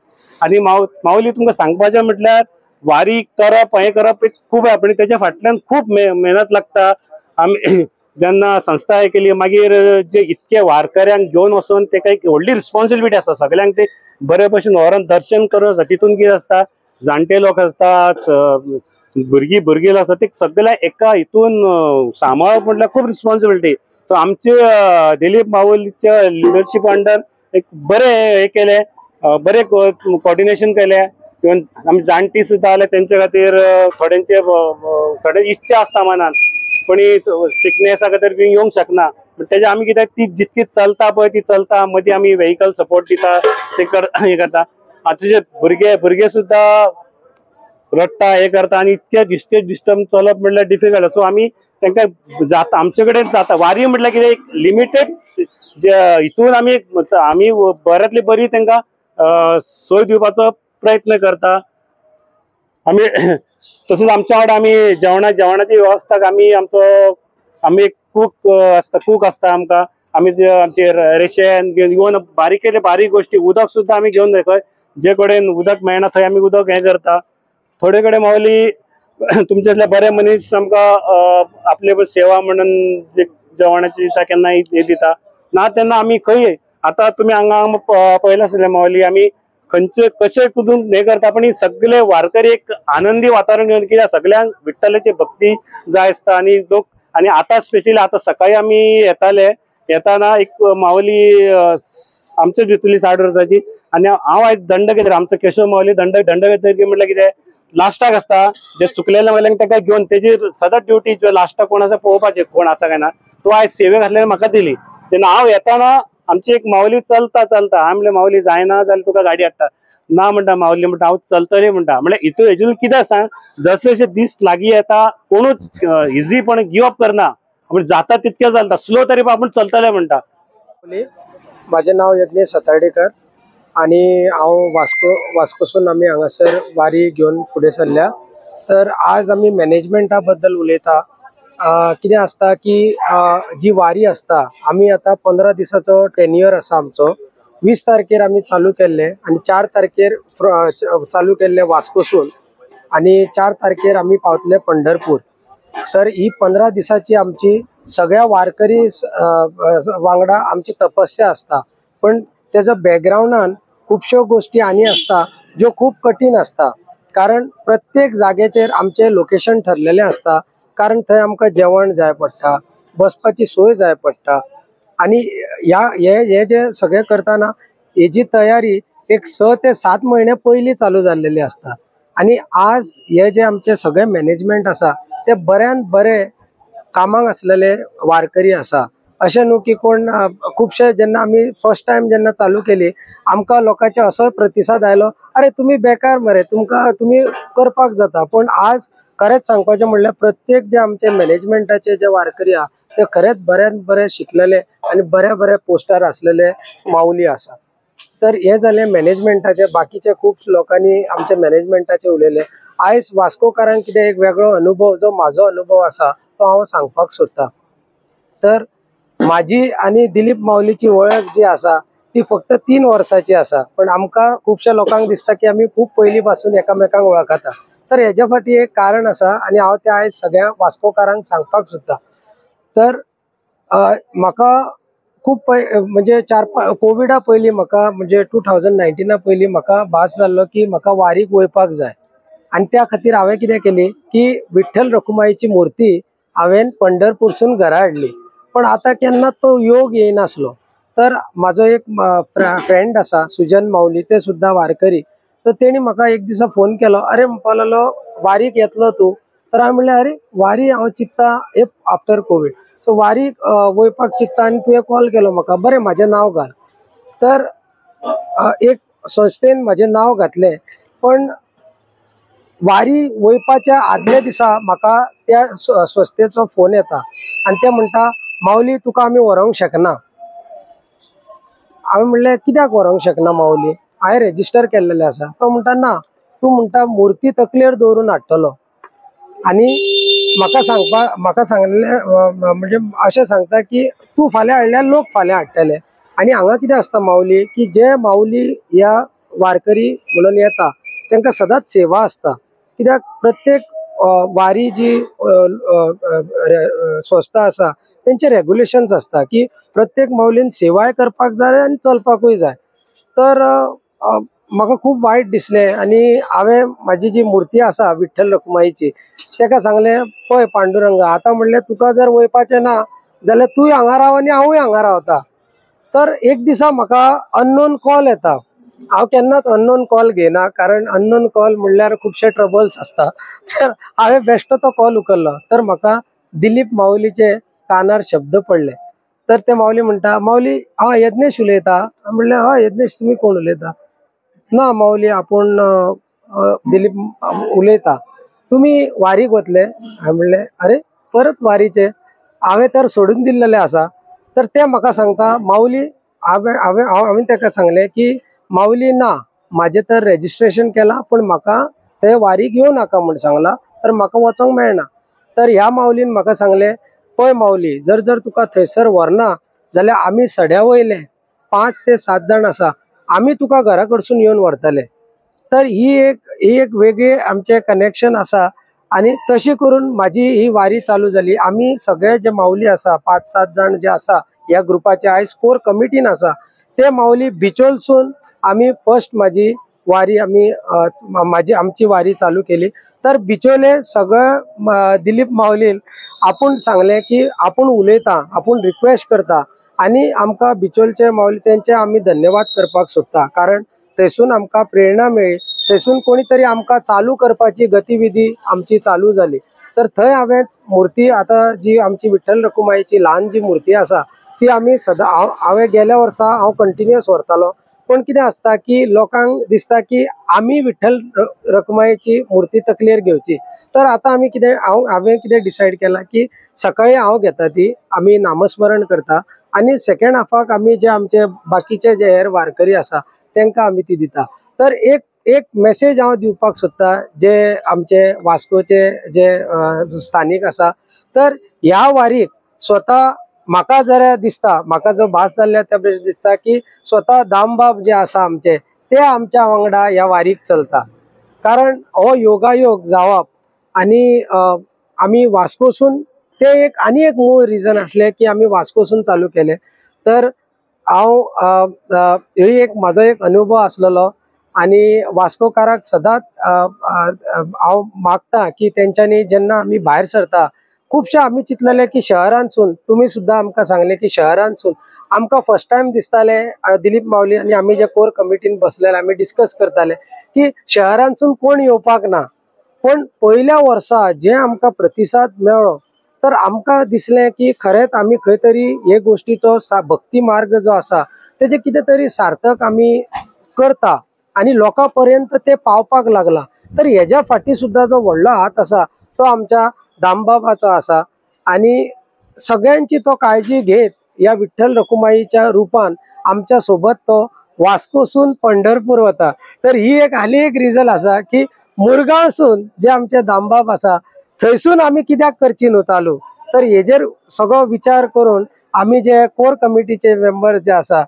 आणि माऊली तुमकां सांगपाचें म्हटल्यार वारी करप हे करप एक खूब आहे, पण तेच्या फाटल्यान खूब मेहनत लागता. आमी जेन्ना संस्था हे केली मागीर जे इतके वारकऱ्यांक घेवन वचून ताका एक व्हडली रिस्पॉन्सिबिलिटी आसता, सगळ्यांक ते बरे भशेन व्हरून दर्शन करून तितून कितें आसता जाणटे लोक आसतात, भुरगीं आसतात, ते सगळ्या एका हितून सांबाळप म्हटल्यार खूब रिस्पॉन्सिबिलिटी. सो आमचे दिलीप माऊलीच्या लिडरशिप अंडर एक बरे हे केले, बरे कोऑर्डिनेशन केले. इवन आमी जाणटी सुद्दां आले तेंचे खातीर थोडे इच्छा आसता मनान, कोणी सिकनेसा खातीर बी येवंक शकना, पण तेजे आमी कित्याक ती जितकी चलता पळय ती चलता, मदीं आमी व्हेकल सपोर्ट दिता, ते हे करता. आतांचे भुरगे सुद्दां रडटा हे करता आणि इतके डिस्टन्स चलप म्हटल्यार डिफिकल्ट. सो आमी तांकां जाता आमचे कडेन जाता. वारी म्हटल्यार कितें एक लिमिटेड जे हितून आमी बऱ्यांतली बरी तांकां सोय दिवपाचो प्रयत्न करता. आमी तसोच आमच्या वांगडा आमी जेवणाची वेवस्थाक आमी एक कूक आसता आमकां. आमी आमचे रेशन घेवन बारीक गोष्टी उदक सुद्दां आमी घेवन खंय जे कडेन उदक मेळना थंय आमी उदक हे करता. थोडे कडेन माऊली तुमचे बरे मनीस आमकां आपले सेवा म्हणून जे जेवणाची दिता केन्ना हे दिता ना तेन्ना आमी खंय आतां तुमी हांगा पळयला आसतलें माऊली आमी खंयचे कशे कुदून हे करता, पण सगळे वारकरी एक आनंदी वातावरण घेवन कित्याक सगळ्यांक विठ्ठलाची भक्ती जाय आसता. आणि लोक आणि आता स्पेशली आता सकाळी आमी येताना एक माऊली आमच्याच भितरली 60 वर्साची आणि हांव आयज दंड घेतले आमचो केशव माऊली दंड घेतले म्हटल्यार कितें लास्टाक आसता जे चुकलेल्या माऊल्यांक ताका घेवन तेजी सदांच ड्युटी जो लास्टाक कोण आसा पळोवपाचें कोण आसा काय ना. तो आयज सेवेक घातल्यार म्हाका दिली. तेन्ना हांव येताना आमची एक माऊली चलता हांव म्हणलें माऊली जायना जाल्यार तुका गाडी हाडटा ना म्हणटा माऊली म्हणटा हांव चलतलें म्हणटा. म्हळ्यार हितून हेतून कितें सांग जशे जशे दीस लागीं येता कोणूच इझीपण गिव अप करना, आपण जाता तितकें चलता स्लो तरी आपूण चलतले म्हणटा. माझे नाव यज्ञेश सतार्डेकर आणि हांव वास्कोसून आमी हांगासर वारी घेवन फुडें सरल्या. तर आज आमी मॅनेजमेंटा बद्दल उलयता. कितें आसता की जी वारी आसता आमी आतां 15 दिसाचो टेन्युअर आसा आमचो. 20 तारखेर आमी चालू केल्ले आणि 4 तारखेर चालू केल्ले वास्कोसून आणि 4 तारखेर आमी पावतले पंढरपूर. तर ही 15 दिसाची आमची सगळ्या वारकरी वांगडा आमची तपस्या आसता. पण तेजो बॅकग्राउंडान खुबश्यो गोष्टी आनी आसता ज्यो खूब कठीण आसता. कारण प्रत्येक जाग्याचेर आमचे लोकेशन ठरलेले आसता. कारण थंय आमकां जेवण जाय पडटा, बसपाची सोय जाय पडटा आणि हे जे सगळे करतना हेजी तयारी एक 6 ते 7 महिने पयलीं चालू जाल्लेली आसता. आणि आज हे जे आमचे सगळे मॅनेजमेंट आसा ते बऱ्यान बरे कामाक आसलेले वारकरी आसा. अशें न्हू की कोण खुबशे जेन्ना आमी फर्स्ट टायम जेन्ना चालू केली आमकां लोकांचे असो प्रतिसाद आयलो अरे तुमी बेकार मरे तुमी करपाक जाता. पण आज खरेंच सांगपाचें म्हणल्यार प्रत्येक जे आमचे मॅनेजमेंटाचे जे वारकरी आहा ते खरेंच बऱ्यान बरे शिकलेले आणि बऱ्या पोस्टार असलेले माऊली आसा. तर हे जाले मॅनेजमेंटाचे. बाकीचे खूब लोकांनी आमचे मॅनेजमेंटाचे उलयले. आयज वास्कोकारांक कितें एक वेगळो अनुभव जो म्हाजो अनुभव आसा तो हांव सांगपाक सोदतां. तर माझी आणि दिलीप माऊलीची वळख जी आसा ती फक्त 3 वर्साची आसा. पण आमकां खुबश्या लोकांक दिसता की आमी खूब पयलीं पासून एकामेकांक वळखता. तर हेच्या फाटी एक कारण आसा आनी हांव ते आयज सगळ्या वास्कोकारांक सांगपाक सोदता. तर म्हाका खूब म्हणजे कोविडा पयलीं म्हाका म्हणजे 2019 पयलीं म्हाका भास जाल्लो की म्हाका वारीक वयपाक जाय आनी त्या खातीर हांवें कितें केली की विठ्ठल रखुमाईची मुर्ती हांवें पंढरपूरसून घरा हाडली. पण आता केन्ना तो योग येयनासलो. तर म्हाजो एक फ्रेंड आसा सुजन माऊली, ते सुद्दां वारकरी. तर तेणी म्हाका एक दिसा फोन केलो, अरे म्हणपाक लागलो वारीक येतलो तूं? तर हांवें म्हणलें अरे वारी हांव चिंत्ता आफ्टर कोवीड, सो वारीक वयपाक चिंत्ता आनी तुवें कॉल केलो म्हाका, बरें म्हाजें नांव घाल. तर एक संस्थेन म्हाजें नांव घातलें. पण वारी वयपाच्या आदल्या दिसा म्हाका त्या संस्थेचो फोन येता आनी ते म्हणटा माऊली तुका आमी व्हरोंक शकना. हांवें म्हणलें कित्याक व्हरोंक शकना माऊली, हांवें रेजिस्टर केल्लेलें आसा. तो म्हणटा ना, तूं म्हणटा मुर्ती तकलेर दवरून हाडटलो आनी म्हाका सांगलें म्हणजे अशें सांगता की तूं फाल्यां हाडल्यार लोक फाल्यां हाडटले. आनी हांगा कितें आसता माऊली की जे माऊली ह्या वारकरी म्हणून येता तांकां सदांच सेवा आसता. कित्याक प्रत्येक वारी जी संस्था आसा तेंचे रेग्युलेशन्स आसता की प्रत्येक माऊलीन सेवाय करपाक जाय आनी चलपाकूय जाय. तर म्हाका खूब वायट दिसलें आनी हांवें म्हाजी जी मुर्ती आसा विठ्ठल रखुमाईची ताका सांगलें पळय पांडुरंग, आतां म्हणलें तुका जर वयपाचें ना जाल्यार तूंय हांगा राव आनी हांवूय हांगा रावता. तर एक दिसा म्हाका अननोन कॉल येता. हांव केन्नाच अननोन कॉल घेयना, कारण अननोन कॉल म्हणल्यार खुबशे ट्रबल्स आसता. तर हांवें बेश्टो तो कॉल उखल्लो. तर म्हाका दिलीप माऊलीचे कानार शब्द पडले. तर ते माऊली म्हणटा माऊली हांव यज्ञेश उलयतां. हांवें म्हणलें हय यज्ञेश, तुमी कोण उलयता? ना माऊली आपूण दिलीप उलयता. तुमी वारीक वतले? हांवें म्हणलें अरे परत वारीचे, हांवें तर सोडून दिल्लेलें आसा. तर ते म्हाका सांगता माऊली हांवें ताका सांगलें की माऊली ना, म्हाजें तर रेजिस्ट्रेशन केलां पण म्हाका ते वारीक येवं नाका म्हूण सांगलां, तर म्हाका वचोंक मेळना. तर ह्या माऊलीन म्हाका सांगलें पळय माऊली, जर तुका थंयसर व्हरना जाल्यार आमी सड्या वयले 5 ते 7 जाण आसा, आमी तुका घरा कडसून येवन व्हरतले. तर ही एक वेगळी आमचें कनेक्शन आसा आनी तशी करून म्हाजी ही वारी चालू जाली. आमी सगळे जे माऊली आसा 5-7 जाण जे आसा ह्या ग्रुपाचे आयज कोर कमिटीन आसा, ते माऊली बिचोलसून आमी फर्स्ट म्हाजी वारी आमची वारी चालू केली. तर बिचोले सगळं दिलीप माऊलीन आपूण सांगलें की आपूण उलयता, आपूण रिक्वेस्ट करता आनी आमकां बिचोलचे माऊली तेंचे आमी धन्यवाद करपाक सोदता. कारण थंयसून आमकां प्रेरणा मेळ्ळी, थंयसून कोणी तरी आमकां चालू करपाची गतिविधी आमची चालू जाली. तर थंय हांवें मुर्ती आतां जी आमची विठ्ठल रखुमाईची ल्हान जी मुर्ती आसा ती आमी सदां हांवें गेल्या वर्सा हांव कंटिन्युअस व्हरतालो. पण कितें आसता की लोकांक दिसता की आमी विठ्ठल रखुमाईची मुर्ती तकलेर घेवची. तर आतां आमी हांवें कितें डिसायड केलां की सकाळीं हांव घेता ती, आमी नामस्मरण करता आनी सेकेंड हाफाक आमी जे आमचे बाकीचे जे हेर वारकरी आसा तांकां आमी ती दिता. तर एक मेसेज हांव दिवपाक सोदता जे आमचे वास्कोचे जे स्थानीक आसा. तर ह्या वारीक स्वता म्हाका जर दिसता, म्हाका जो भास जाल्ल्या त्या भशेन दिसता की स्वता दामबाब जे आसा आमचे ते आमच्या वांगडा ह्या वारीक चलता. कारण हो योगायोग जावप आनी आमी वास्कोसून ते आनी एक मूळ रिजन आसलें की आमी वास्कोसून चालू केलें. तर हांव एक म्हाजो एक अनुभव आसलेलो आनी वास्कोकाराक सदांच हांव मागता की तेंच्यांनी जेन्ना आमी भायर सरता, खुबशे आमी चिंतलेले की शहरांतसून, तुमी सुद्दां आमकां सांगलें की शहरांतसून आमकां फर्स्ट टायम दिसतालें दिलीप माऊली आनी आमी जे कोर कमिटीन बसलेले आमी डिस्कस करताले की शहरांतसून कोण येवपाक ना. पण पयल्या वर्सा जे आमकां प्रतिसाद मेळ्ळो तर आमकां दिसलें की खरेंच आमी खंय तरी हे गोश्टीचो भक्ती मार्ग जो आसा तेजे कितें तरी सार्थक आमी करता आनी लोकां पर्यंत ते पावपाक लागला. तर हेज्या फाटीं सुद्दां जो व्हडलो हात आसा तो आमच्या दामबाबाचो आसा आनी सगळ्यांची तो काळजी घेत ह्या विठ्ठल रखुमाईच्या रुपान आमच्या सोबत तो वास्कोसून पंढरपूर वता. तर ही हाली एक रिजन आसा की मुरगांवसून जे आमचे दामबाब आसा थंयसून आमी कित्याक करची न्हू चालू. तर हेजेर सगळो विचार करून आमी जे कोर कमिटीचे मेंबर जे आसा,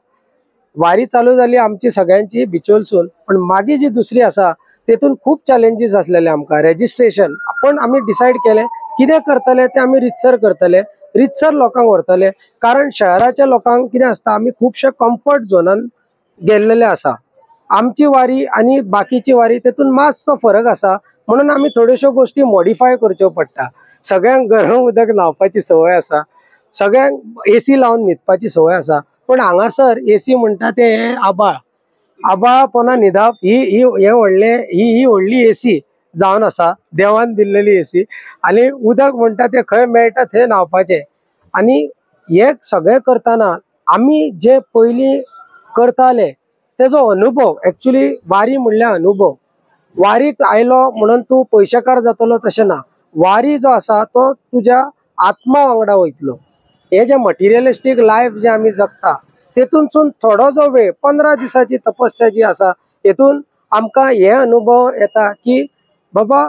वारी चालू जाली आमची सगळ्यांची बिचोलसून, पण मागीर जी दुसरी आसा तेतून खूप चॅलेंजीस असलेले आमकां रेजिस्ट्रेशन पण आमी डिसायड केले कितें करतले ते आमी रितसर करतले रितसर लोकांक व्हरतले कारण शहराच्या लोकांक कितें आसता आमी खुबशे कम्फर्ट झोनान गेल्लेले आसा आमची वारी आणि बाकीची वारी तेतून मातसो फरक आसा म्हणून आमी थोड्योशो गोष्टी मॉडिफाय करच्यो पडटा सगळ्यांक गरम उदक न्हावपाची संवय आसा सगळ्यांक एसी लावन न्हिदपाची संवय आसा पण हांगासर एसी म्हणटा ते हे आबाळपणा न्हिदप ही व्हडली एसी जावन आसा देवान दिल्लेली एसी आणि उदक म्हणटा ते खंय मेळटा थंय न्हावपाचें आणि हे सगळें करतना आमी जे पयलीं करताले तेजो अनुभव एक्चुअली वारी म्हणल्यार अनुभव वारीक आयलो म्हणून तूं पयशेकार जातलो तशें ना वारी जो आसा तो तुज्या आत्मा वांगडा वयतलो हे जे मटिरियलिस्टीक लायफ जे आमी जगता तेतूनसून थोडो जो वेळ 15 दिसाची तपस्या जी आसा हेतून आमकां हे अनुभव येता की बाबा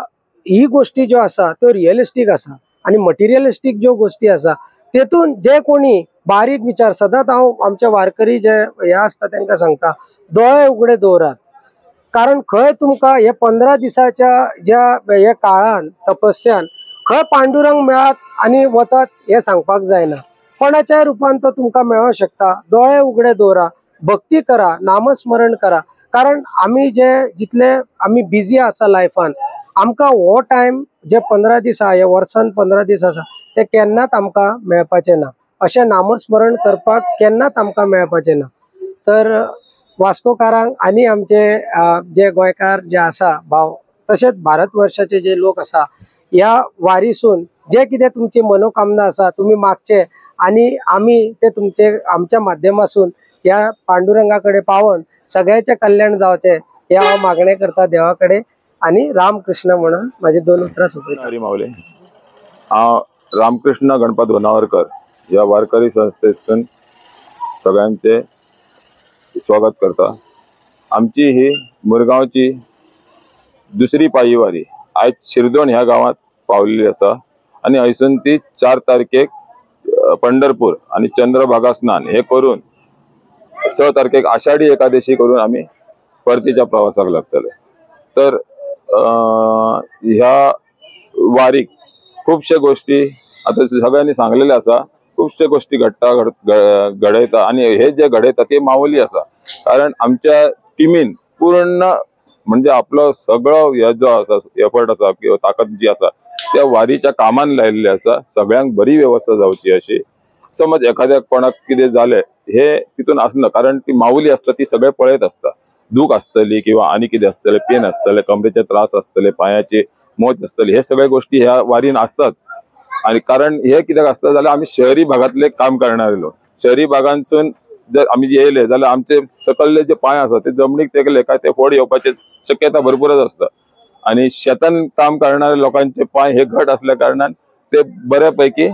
ही गोष्टी ज्यो आसा त्यो रियलिस्टीक आसा आणि मटिरियलिस्टीक ज्यो गोष्टी आसा तेतून जे कोणी बारीक विचार सदांच हांव आमचे वारकरी जे हे आसता तांकां सांगता दोळे उगडे दवरात कारण खंय तुमकां हे 15 दिसाच्या ज्या हे काळान तपस्यान खंय पांडुरंग मेळात आणि वचात हे सांगपाक जायना कोणाच्या रुपान तो तुमकां मेळूं शकता दोळे उगडे दवरा भक्ती करा नामस्मरण करा कारण आमी जे जितले आमी बिजी आसा लायफान आमकां हो टायम जे 15 दीस आहा हे वर्सान 15 दीस आसा ते केन्नाच आमकां मेळपाचे ना अशें नामस्मरण करपाक केन्नाच आमकां मेळपाचे ना तर वास्कोकारांक आनी आमचे जे गोंयकार जे आसा भाव तशेंच भारतवर्षाचे जे लोक आसा ह्या वारीसून जे कितें तुमची मनोकामना आसा तुमी मागचे आणि आमी ते तुमचे आमच्या माध्यमातून ह्या पांडुरंगा कडेन पावोन सगळ्याचे कल्याण जावचे हे हांव मागणे करता देवा कडेन आणि रामकृष्ण म्हणून माझे 2 उतरां सोंपयता हरी माऊली हांव रामकृष्ण गणपत होनावरकर या वारकरी संस्थेसून सगळ्यांचे स्वागत करता आमची ही मुरगांवची दुसरी पायी वारी आज शिरदोण ह्या गावात पावलेली आसा आणि हयसून ती 4 तारखेक पंढरपूर आणि चंद्रभागा स्नान हे करून 6 तारखेक आषाढी एकादशी करून आम्ही परतीच्या प्रवासाक लागतले तर ह्या वारीक खूपशे गोष्टी आता सगळ्यांनी सांगलेले आसा खूपशे गोष्टी घडयता आणि हे जे घडयता ते माऊली आसा कारण आमच्या टिमीन पूर्ण म्हणजे आपलो सगळो हे जो आसा एफर्ट आसा किंवा ताकद जी आसा त्या वारीच्या कामान लायिल्ली आसा सगळ्यांक बरी व्यवस्था जावची अशी समज एखाद्या कोणाक कितें जालें हे तितून आसना कारण ती माऊली आसता ती सगळे पळयत आसता दूख आसतली किंवा आनी कितें आसतलें पेन आसतले कमरेचे त्रास आसतले पांयाची मोच आसतली हे सगळे गोष्टी ह्या वारीन असतात आणि कारण हे कित्याक आसता जाल्यार आमी शहरी भागातले काम करणारे लोक शहरी भागांसून जर आमी येयले जाल्यार आमचे सकल्ले जे पांय आसा ते जमनीक तेगले काय ते फोड येवपाची शक्यता भरपूरच आसता आणि शेतान काम करणारे लोकांचे पांय हे घट असल्या कारणान ते बऱ्यापैकी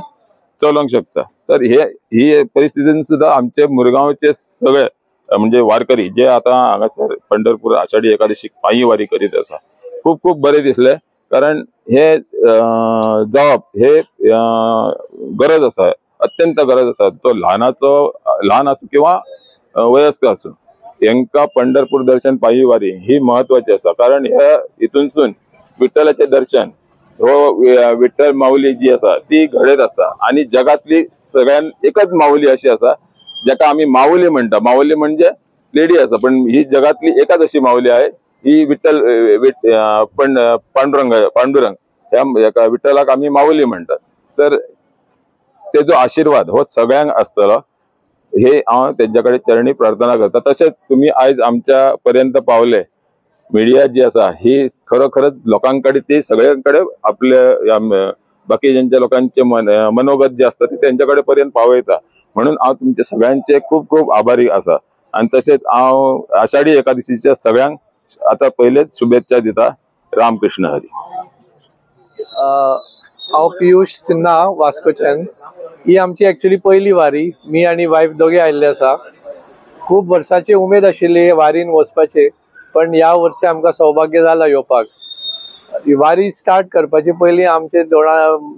चलोंक शकता तर ही परिस्थितीन सुद्धा आमचे मुरगांवचे सगळे म्हणजे वारकरी जे आता हांगासर पंढरपूर आषाढी एकादशी पायी वारी करीत आसा खूप खूप बरे दिसले कारण हे जावप हे गरज आसा अत्यंत गरज आसा तो ल्हान आसूं किंवा वयस्क आसूं हेंका पंढरपूर दर्शन पायी वारी ही महत्वाची आसा कारण ह्या हितूनसून विठ्ठलाचे दर्शन हो विठ्ठल माऊली जी आसा ती घडत असता आणि जगातली सगळ्यान एकच माऊली अशी आसा जाका आम्ही माऊली म्हणटा माऊली म्हणजे लेडी आसा पण ही जगातली एकच अशी माऊली आहे ही पांडुरंग ह्या विठ्ठलाक आम्ही माऊली म्हणतात तर तेजो आशीर्वाद हो सगळ्यांक आसतलो हे हांव तेंच्याकडे चरणी प्रार्थना करता तशेंच तुम्ही आयज आमच्या पर्यंत पावले मीडिया जी आसा ही खरोखरच लोकांकडे ती सगळ्यांकडे आपल्या बाकीच्या लोकांचे मनोगत जे असतात ते त्यांच्याकडे पर्यंत पावयता म्हणून हांव तुमचे सगळ्यांचे खूप खूप आभारी आसा आणि तसेच हांव आषाढी एकादशीच्या सगळ्यांक आता पहिलेच शुभेच्छा दिता रामकृष्ण हरी हांव पियुष सिन्हा वास्कोच्यान ही आमची एक्चुअली पहिली वारी मी आणि वायफ दोघे आयिल्ले आसा खूप वर्साची उमेद आशिल्ली वारीन वचपाची पण ह्या वर्षी आमकां सौभाग्य जाला येवपाक ही वारी स्टार्ट करपाची पयलीं आमचे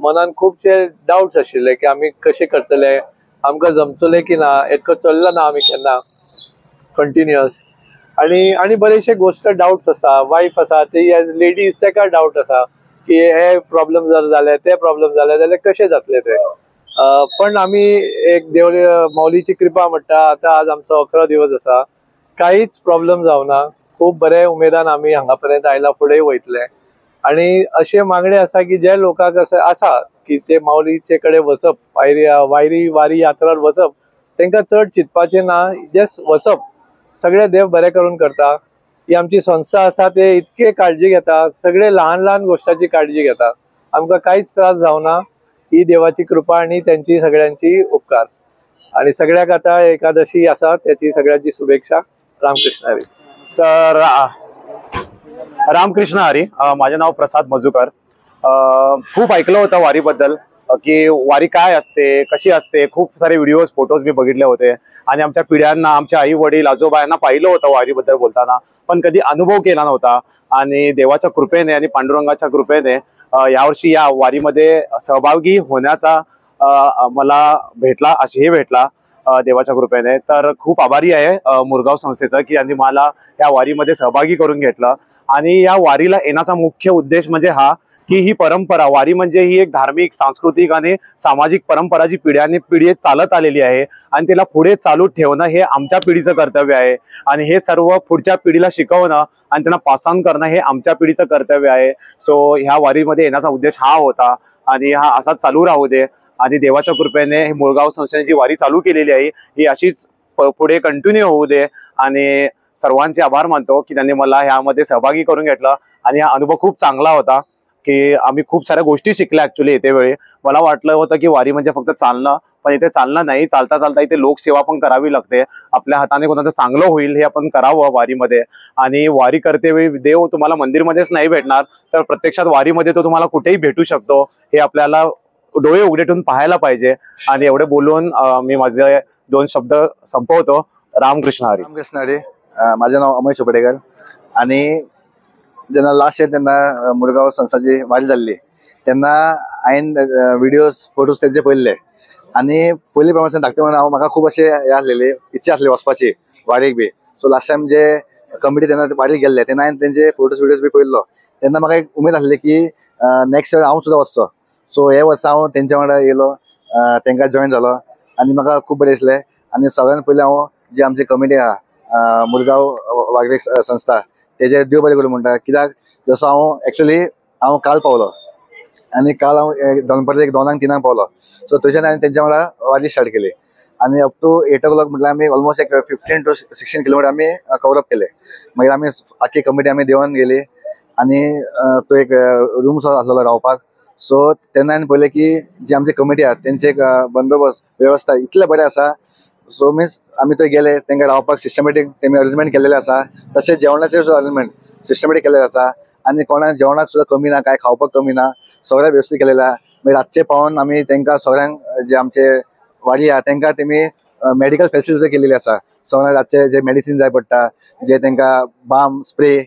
मनान खूबशे डाउट्स आशिल्ले की आमी कशें करतले आमकां जमतले की ना इतको चल्लो ना आमी केन्ना कंटिन्युअस आणि बरेचशे गोष्ट डाउट्स आसा, वायफ आसा ती एज लेडीज तेका डाउट आसा की हे प्रॉब्लेम जर जाले ते प्रॉब्लेम जाले जाल्यार कशें जातले ते. पण आमी एक देव माऊलीची कृपा म्हणटा आता आज आमचो 11 दिवस आसा, काहीच प्रॉब्लेम जावना. खूप बरे उमेदान आमी हांगा पर्यंत आयला, फुडेंय वयतले. आणि अशे मागणे आसा की जे लोकांक अशें आसा की ते माऊलीचे कडेन वचप, वारी यात्रार वचप, तांकां चड चिंतपाचें ना, जस्ट वचप. सगळे देव बरें करून करता. ही आमची संस्था आसा ते इतके काळजी घेता, सगळे ल्हान ल्हान गोश्टाची काळजी घेता. आमकां कांयच त्रास जावना. ही देवाची कृपा आणि त्यांची सगळ्यांची उपकार. आणि सगळ्याक आता एकादशी आसा त्याची सगळ्यांची शुभेच्छा. रामकृष्ण हरी. तर रामकृष्ण हरी. माझे नाव प्रसाद मजुकर. खूप ऐकलं होतं वारीबद्दल की वारी काय असते, कशी असते. खूप सारे व्हिडिओज फोटोज मी बघितले होते आणि आमच्या पिढ्यांना, आमच्या आई वडील आजोबा यांना पाहिलं होतं वारीबद्दल बोलताना, पण कधी अनुभव केला नव्हता. आणि देवाच्या कृपेने आणि पांडुरंगाच्या कृपेने यावर्षी या वारीमध्ये सहभागी होण्याचा मला भेटला देवाच्या कृपेने. तर खूप आभारी आहे मुरगाव संस्थेचं की यांनी मला या वारीमध्ये सहभागी करून घेतलं. आणि या वारीला येण्याचा मुख्य उद्देश म्हणजे हा की ही परंपरा, वारी म्हणजे ही एक धार्मिक, सांस्कृतिक आणि सामाजिक परंपरा जी पिढी चालत आलेली आहे आणि तिला पुढे चालू ठेवणं हे आमच्या पिढीचं कर्तव्य आहे. आणि हे सर्व पुढच्या पिढीला शिकवणं आणि त्यांना पास ऑन करणं हे आमच्या पिढीचं कर्तव्य आहे. सो ह्या वारीमध्ये येण्याचा उद्देश हा होता आणि हा असाच चालू राहू दे. आणि देवाच्या कृपेने हे मुळगाव संस्थेने जी वारी चालू केलेली आहे ही अशीच पुढे कंटिन्यू होऊ दे. आणि सर्वांचे आभार मानतो की त्यांनी मला ह्यामध्ये सहभागी करून घेतलं. आणि हा अनुभव खूप चांगला होता की आम्ही खूप साऱ्या गोष्टी शिकल्या. ऍक्च्युली येते वेळी मला वाटलं होतं की वारी म्हणजे फक्त चालणं, पण इथे चालणं नाही, चालता चालता इथे लोकसेवा पण करावी लागते. आपल्या हाताने कोणाचं चांगलं होईल हे आपण करावं वारीमध्ये. आणि वारी करते वेळी देव तुम्हाला मंदिरमध्येच नाही भेटणार, तर प्रत्यक्षात वारीमध्ये तो तुम्हाला कुठेही भेटू शकतो. हे आपल्याला डोळे उघडे ठेवून पाहायला पाहिजे. आणि एवढे बोलून मी माझे 2 शब्द संपवतो. रामकृष्ण हरी. रामकृष्ण हरी. माझं नाव अमय चोपडेकर. आणि जेन्ना लास्ट इयर तेन्ना मुरगांव संस्थाची वारी जाल्ली तेन्ना हांवें व्हिडिओज फोटोज तेंचे पळयल्ले. आणि पयलीं प्रमाणे धाकटे म्हणून म्हाका खूब अशें हे आसलेली इच्छा आसली वचपाची वारीक बी. सो लास्ट टायम जे कमिटी तेन्ना वारीक गेल्ले तेन्ना हांवें तेंचे फोटोज व्हिडिओज बी पळयल्लो. तेन्ना म्हाका एक उमेद आसली की नेक्स्ट इयर हांव सुद्दां वचचो. सो हे वर्सा हांव तेंच्या वांगडा येयलो, तेंकां जॉयन जालो आनी म्हाका खूब बरें दिसलें. आनी सगळ्यान पयलीं हांव जी आमची कमिटी आहा मुरगांव वागरे संस्था तेजे देव बरें करूं म्हणटा. कित्याक जसो हांव काल पावलो आनी काल हांव दनपारचे 2-3 पावलो. सो थंयच्यान हांवें तेंच्या वांगडा वारी स्टार्ट केली. आनी अप टू 8 o'clock म्हटल्यार आमी ऑलमोस्ट एक 15 to 16 किलोमिटर आमी कवर अप केले. मागीर आमी आख्खी कमिटी आमी देवान गेली आनी तो एक रूम आसलो रावपाक. सो तेन्ना हांवें पळयलें की जी आमची कमिटी आहा तेंचे बंदोबस्त व्यवस्था इतले बरें आसा. सो मिन्स आमी थंय गेले, तांकां रावपाक सिस्टमॅटीक तेमी अरेंजमेंट केलेले आसा. तशेंच जेवणाचे सुद्दां अरेंजमेंट सिस्टमॅटीक केलेले आसा. आनी कोणाक जेवणाक सुद्दां कमी ना, काय खावपाक कमी ना, सगळें वेवस्थीत केलेलें आहा. मागीर रातचे पावोन आमी तांकां सगळ्यांक जे आमचे वारी आहा तांकां तेमी मेडिकल फेसिलिटी सुद्दां केलेली आसा. सगळ्यांक रातचे जे मेडिसीन जाय पडटा, जे तांकां बाम स्प्रे,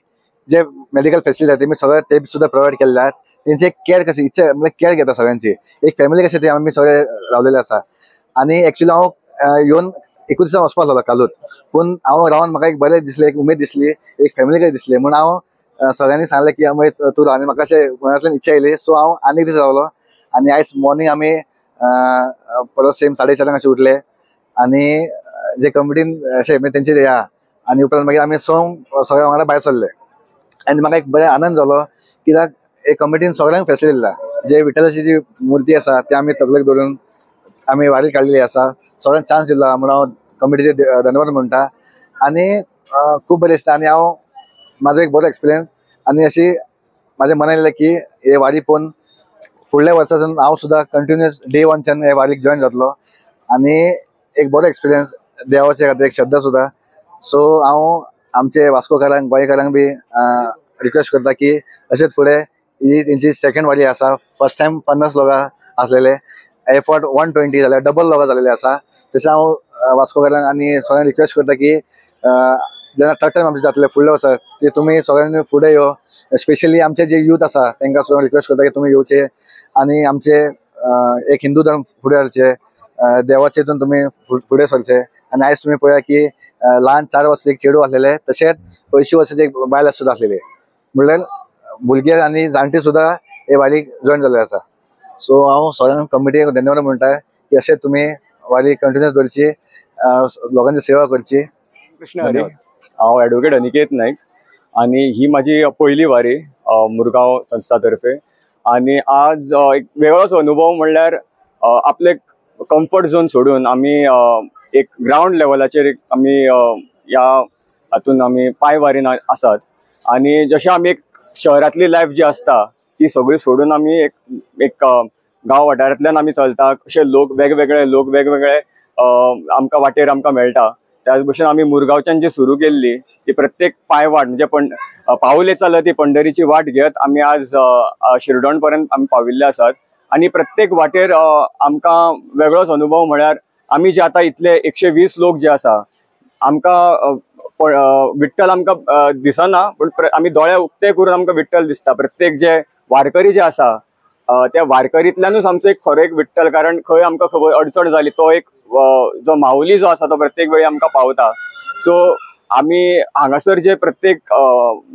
जे मेडिकल फेसिलिटी आहा तेमी सगळे ते सुद्दां प्रोवायड केल्ले आहात. तेंची केअर कशी म्हणजे केअर घेता सगळ्यांची, एक फॅमिली कशें ते आमी सगळे रावलेले आसा. आनी एक्चुअली हांव येवन 21 दिसा वचपाक लागलो कालूच, पूण हांव रावन म्हाका एक बरें दिसलें, एक उमेद दिसली, एक फॅमिली कशें दिसली. म्हणून हांव सगळ्यांनी सांगलें की अमय तूं राव. आनी म्हाका अशें मनांतल्यान इच्छा येयली. सो हांव आनीक दीस रावलो. आनी आयज मॉर्निंग आमी परत सेम 4:30 अशें उठले आनी जे कमिटीन अशें मागीर तेंचे हे आहा आनी उपरांत मागीर आमी सगळ्या वांगडा भायर सरले. आनी म्हाका एक बरें आनंद जालो कित्याक हे कमिटीन सगळ्यांक फेसिलिटी दिला. जे विठ्ठलाची जी मूर्ती आसा ती आमी तकलेक धरून आमी वारी काडलेली आसा. सगळ्यांक चान्स दिला म्हणून हांव कमिटीचे धन्यवाद म्हणटा. आनी खूब बरें दिसता. आनी हांव म्हाजो एक बरो एक्सपिरियन्स आनी अशी म्हाजें मनान येयलें की हे वारी पळोवन फुडल्या वर्सासून हांव सुद्दां कंटिन्युअस डे 1च्यान हे वारीक जॉयन जातलो. आनी एक बरो एक्सपिरियन्स देवाचे खातीर एक श्रद्धा सुद्दां. सो हांव आमचे वास्कोकारांक गोंयकारांक बी रिक्वेस्ट करता की अशेंच फुडें ही तेंची सेकंड वारी आसा. फर्स्ट टायम 50 लोकां आसलेले, एफर्ट 120 जाल्यार डबल लोकां जालेले आसा. तशें हांव वास्कोकारांक आनी सगळ्यांक रिक्वेस्ट करता की जेन्ना थर्ड टायम आमचे जातले फुडल्या वर्सा की तुमी सगळ्यांनी फुडें यो. स्पेशली आमचे जे यूथ आसा तांकां सुद्दां रिक्वेस्ट करता की तुमी येवचे आनी आमचे एक हिंदू धर्म फुडें हाडचे, देवाचे हितून तुमी फुडें सरचे. आनी आयज तुमी पळया की लहान 4 वर्साचे एक चेडू असलेले, तशेंच 80 वर्साचे एक बायल सुद्धा असलेले, म्हणल्यार भुरगे आनी जाणटे सुद्धा हे वारीक जॉइन जाल्ले आसा. सो हांव सगळ्यांक कमिटीक धन्यवाद म्हणटा की अशें तुमी वारी कंटिन्यूस दवरची, लोकांची सेवा करची. कृष्ण हरी, हांव ॲडव्होकेट अनिकेत नाईक आणि ही माझी पहिली वारी मुरगांव संस्थातर्फे. आणि आज एक वेगळोच अनुभव म्हणल्यार आपले कम्फर्ट झोन सोडून आम्ही एक ग्राउंड लेवलाचेर आम्ही ह्या हातून आम्ही पांयवारीन आसात. आणि जशें आमी एक शहरातली लायफ जी आसता ती सगळी सोडून आमी एक गांव वाठारांतल्यान आमी चलता. अशे वेगवेगळे लोक आमकां वाटेर आमकां मेळटा. त्याच भशेन आमी मुरगांवच्यान जी सुरू केल्ली ती प्रत्येक पांयवाट म्हणजे पावले चलत ती पंढरीची वाट घेत आमी आज शिरडोण पर्यंत आमी पाविल्ले आसात. आणि प्रत्येक वाटेर आमकां वेगळोच अनुभव म्हळ्यार आमी जे आतां इतले 120 लोक जे आसा आमकां विठ्ठल आमकां दिसना, पण आमी दोळे उक्ते करून आमकां विठ्ठल दिसता. प्रत्येक जे वारकरी जे आसा त्या वारकरींतल्यानूच आमचो एक खरो एक विठ्ठल, कारण खंय आमकां खबर अडचण जाली तो एक जो माऊली जो आसा तो प्रत्येक वेळी आमकां पावता. सो आमी हांगासर जे प्रत्येक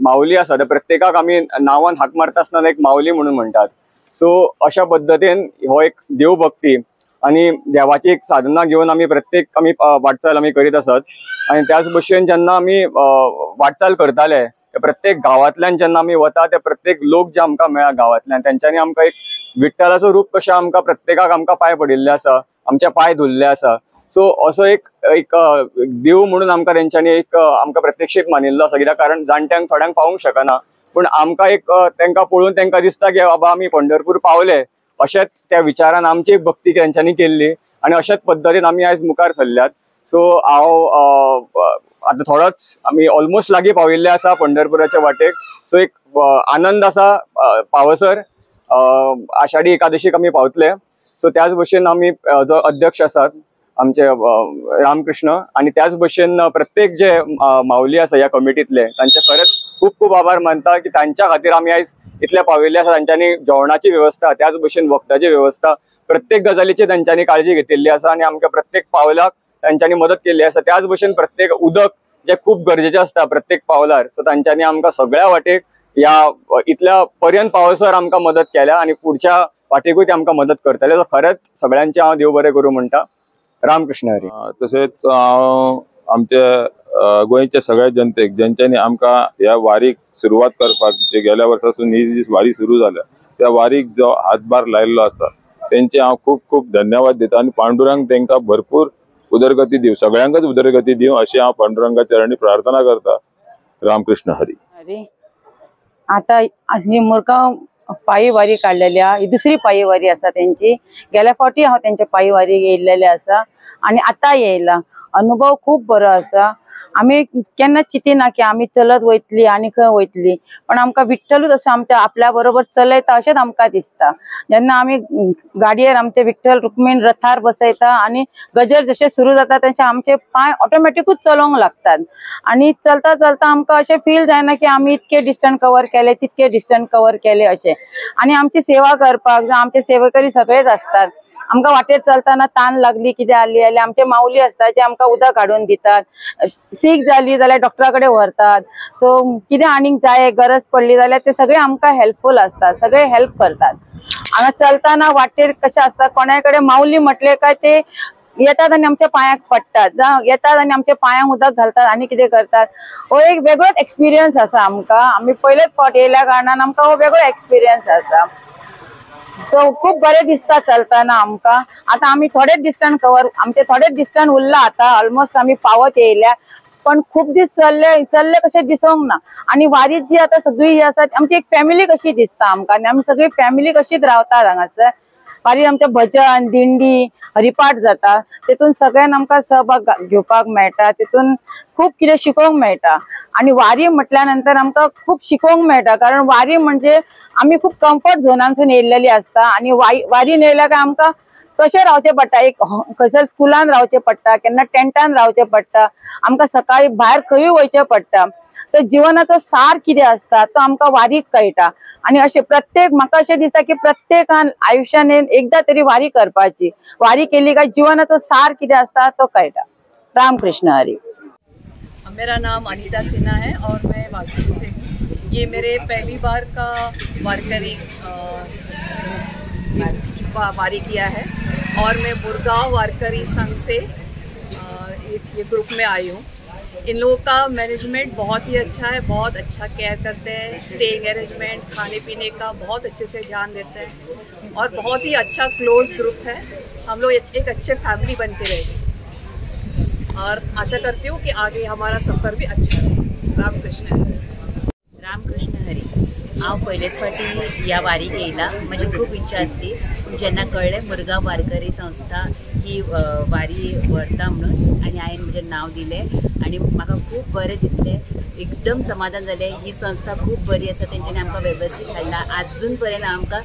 माऊली आसा त्या प्रत्येकाक आमी नांवान हाक मारता आसतना एक माऊली म्हणून म्हणटात. सो अशा पद्दतीन हो एक देवभक्ती आणि देवाची एक साधना घेऊन आमी वाटचाल आमी करीत आसात. आणि त्याच भशेन जेन्ना आमी वाटचाल करताले प्रत्येक गांवांतल्यान जेन्ना आमी वता ते प्रत्येक लोक जे आमकां मेळ्ळा गांवांतल्यान तेंच्यांनी आमकां एक विठ्ठलाचो रूप कशें आमकां प्रत्येकाक आमकां पांय पडिल्ले आसा, आमचे पांय धुल्ले आसा. सो असो एक देव म्हणून आमकां तेंच्यांनी आमकां प्रत्यक्षीत मानिल्लो आसा. कित्याक कारण जाणट्यांक थोड्यांक पावूंक शकना, पूण आमकां तांकां पळोवन तांकां दिसता की बाबा आमी पंढरपूर पावले अशेंच त्या विचारान आमची एक भक्ती तेंच्यांनी केल्ली आणि अशाच पद्दतीन आमी आयज मुखार सरल्यात. सो हांव आतां थोडोच आमी ऑलमोस्ट लागीं पाविल्ले आसा पंढरपुराच्या वाटेक. सो एक आनंद आसा पावसर आषाढी एकादशीक आमी पावतले. सो त्याच भशेन आमी जो अध्यक्ष आसात आमचे रामकृष्ण आणि त्याच भशेन प्रत्येक जे माऊली आसा ह्या कमिटीतले तांचे खरेंच खूप खूप आभार मानता की तांच्या खातीर आमी आयज इतले पाविल्ले आसा. तांच्यांनी जेवणाची व्यवस्था त्याच भशेन वखदाची व्यवस्था प्रत्येक गजालीची तांच्यांनी काळजी घेतिल्ली आसा आणि आमकां प्रत्येक पावलाक तांच्यांनी मदत केल्ली आसा. त्याच भशेन प्रत्येक उदक जे खूप गरजेचें आसता प्रत्येक पावलार, सो तांच्यांनी आमकां सगळ्या वाटेक ह्या इतल्या पर्यंत पावसर आमकां मदत केल्या आणि पुढच्या वाटेकूय ते आमकां मदत करतले. खरेंच सगळ्यांचे हांव देव बरें करूं म्हणटा. रामकृष्ण हरी. तसेच आमच्या गोंयच्या सगळ्या जनतेक जेंच्यांनी आमकां ह्या वारीक सुरवात करपाक जे गेल्या वर्सासून ही जी वारी सुरू जाल्या त्या वारीक जो हातभार लायल्लो आसा तेंचे हांव खूप खूप धन्यवाद दिता आणि पांडुरंग तांकां भरपूर उदरगती दिवं, सगळ्यांकच उदरगती दिवं अशी हांव पांडुरंगा चरणी प्रार्थना करता. रामकृष्ण हरी. आता ही मुरगांव पायी वारी काढलेली ही दुसरी पायी वारी आसा त्यांची. गेल्या फावटी हांव त्यांच्या पायी वारी येयल्लेले आसा आणि आता येयला. अनुभव खूप बरो आसा. आमी केन्ना चिंतिना की आमी चलत वयतली आणि खंय वयतली, पण आमकां विठ्ठलूच असं आमच्या आपल्या बरोबर चलयता अशेंच आमकां दिसता. जेन्ना आमी गाडयेर आमचे विठ्ठल रुक्मिणी रथार बसयता आणि गजर जशे सुरू जाता तशे आमचे पाय ऑटोमॅटिकूच चलोंक लागतात. आणि चलता चलता आमकां अशें फील जायना की आमी इतके डिस्टन्स कवर केले तितके डिस्टन्स कवर केले अशें. आणि आमची सेवा करपाक आमचे सेवेकरी सगळेच असतात. आमकां वाटेर चलताना ताण लागली कितें आली जाल्यार आमचे माऊली असतात जे आमकां उदक हाडून दितात. सीक जाली जाल्यार डॉक्टरा कडेन व्हरतात. सो कितें आनीक जाय गरज पडली जाल्यार ते सगळे आमकां हेल्पफूल असतात, सगळे हेल्प करतात. हांगा चलताना वाटेर कशें आसता कोणाय कडेन माऊली म्हटले काय ते येतात आणि आमच्या पांयाक पडटात, येतात आणि आमच्या पांयांक उदक घालतात आणि कितें करतात. हो एक वेगळोच एक्सपिरियन्स आसा आमकां. आमी पयलेच फावट येयल्या कारणान आमकां हो वेगळो एक्सपिरियन्स आसा. सो खूप बरें दिसता चलताना आमकां. आता आमी थोडेच डिस्टन्स कवर आमचे थोडेच डिस्टन्स उरला आता ऑलमोस्ट आमी पावत येयल्या, पण खूप दीस चलले कशें दिसोंक ना. आणि वारीत जी आता सगळी आसा आमची एक फॅमिली कशी दिसता आमकां आनी आमी सगळी फॅमिली कशीच रावतात हांगासर. वारीत आमचें भजन दिंडी हरिपाठ जाता, तेतून सगळ्यांक आमकां सहभाग घेवपाक मेळटा, तेतून खूप कितें शिकोवंक मेळटा. आणि वारी म्हटल्या नंतर आमकां खूप शिकोवंक मेळटा, कारण वारी म्हणजे आमी खूप कम्फर्ट झोनांसून येयल्लेली असता. आणि वारीन येयल्या काय आमकां कशें रावचें पडटा, एक खंयसर स्कुलान रावचें पडटा, केन्ना टेंटान रावचें पडटा, आमकां सकाळी भायर खंयूय वयचें पडटा. तर जिवनाचो सार कितें असता तो आमकां वारीक कळटा. आणि अशें प्रत्येक म्हाका अशें दिसता की प्रत्येकान आयुश्यान एकदा तरी वारी करपाची. वारी केली काय जिवनाचो सार कितें असता तो कळटा. रामकृष्ण हरी. मेरा नाम अनीता सिन्हा है और मैं वास्को से हूँ। ये मेरे पहली बार का वारकरी वारी किया है और मैं मुरगांव वारकरी संघ से ये ग्रुप में आई हूँ। इन लोगों का मैनेजमेंट बहुत ही अच्छा है, बहुत अच्छा केयर करते हैं, स्टेइंग अरेंजमेंट, खाने पीने का बहुत अच्छे से ध्यान देते हैं और बहुत ही अच्छा क्लोज ग्रुप है। हम लोग एक अच्छे फैमिली बन के रहेंगे और आशा करती हूँ कि आगे हमारा सफ़र भी अच्छा रहे। रामकृष्ण हरी। रामकृष्ण हरी। हांव पयलेच फावटी ह्या वारीक येयला। म्हजी खूब इच्छा आसली, जेन्ना कळ्ळें मुरगांव वारकरी संस्था ही वारी व्हरता म्हणून आनी हांवें म्हजें नांव दिलें आनी म्हाका खूब बरें दिसलें, एकदम समाधान जालें। ही संस्था खूब बरी आसा, तेंच्यांनी आमकां वेवस्थीत हाडला। आजून पर्यंत आमकां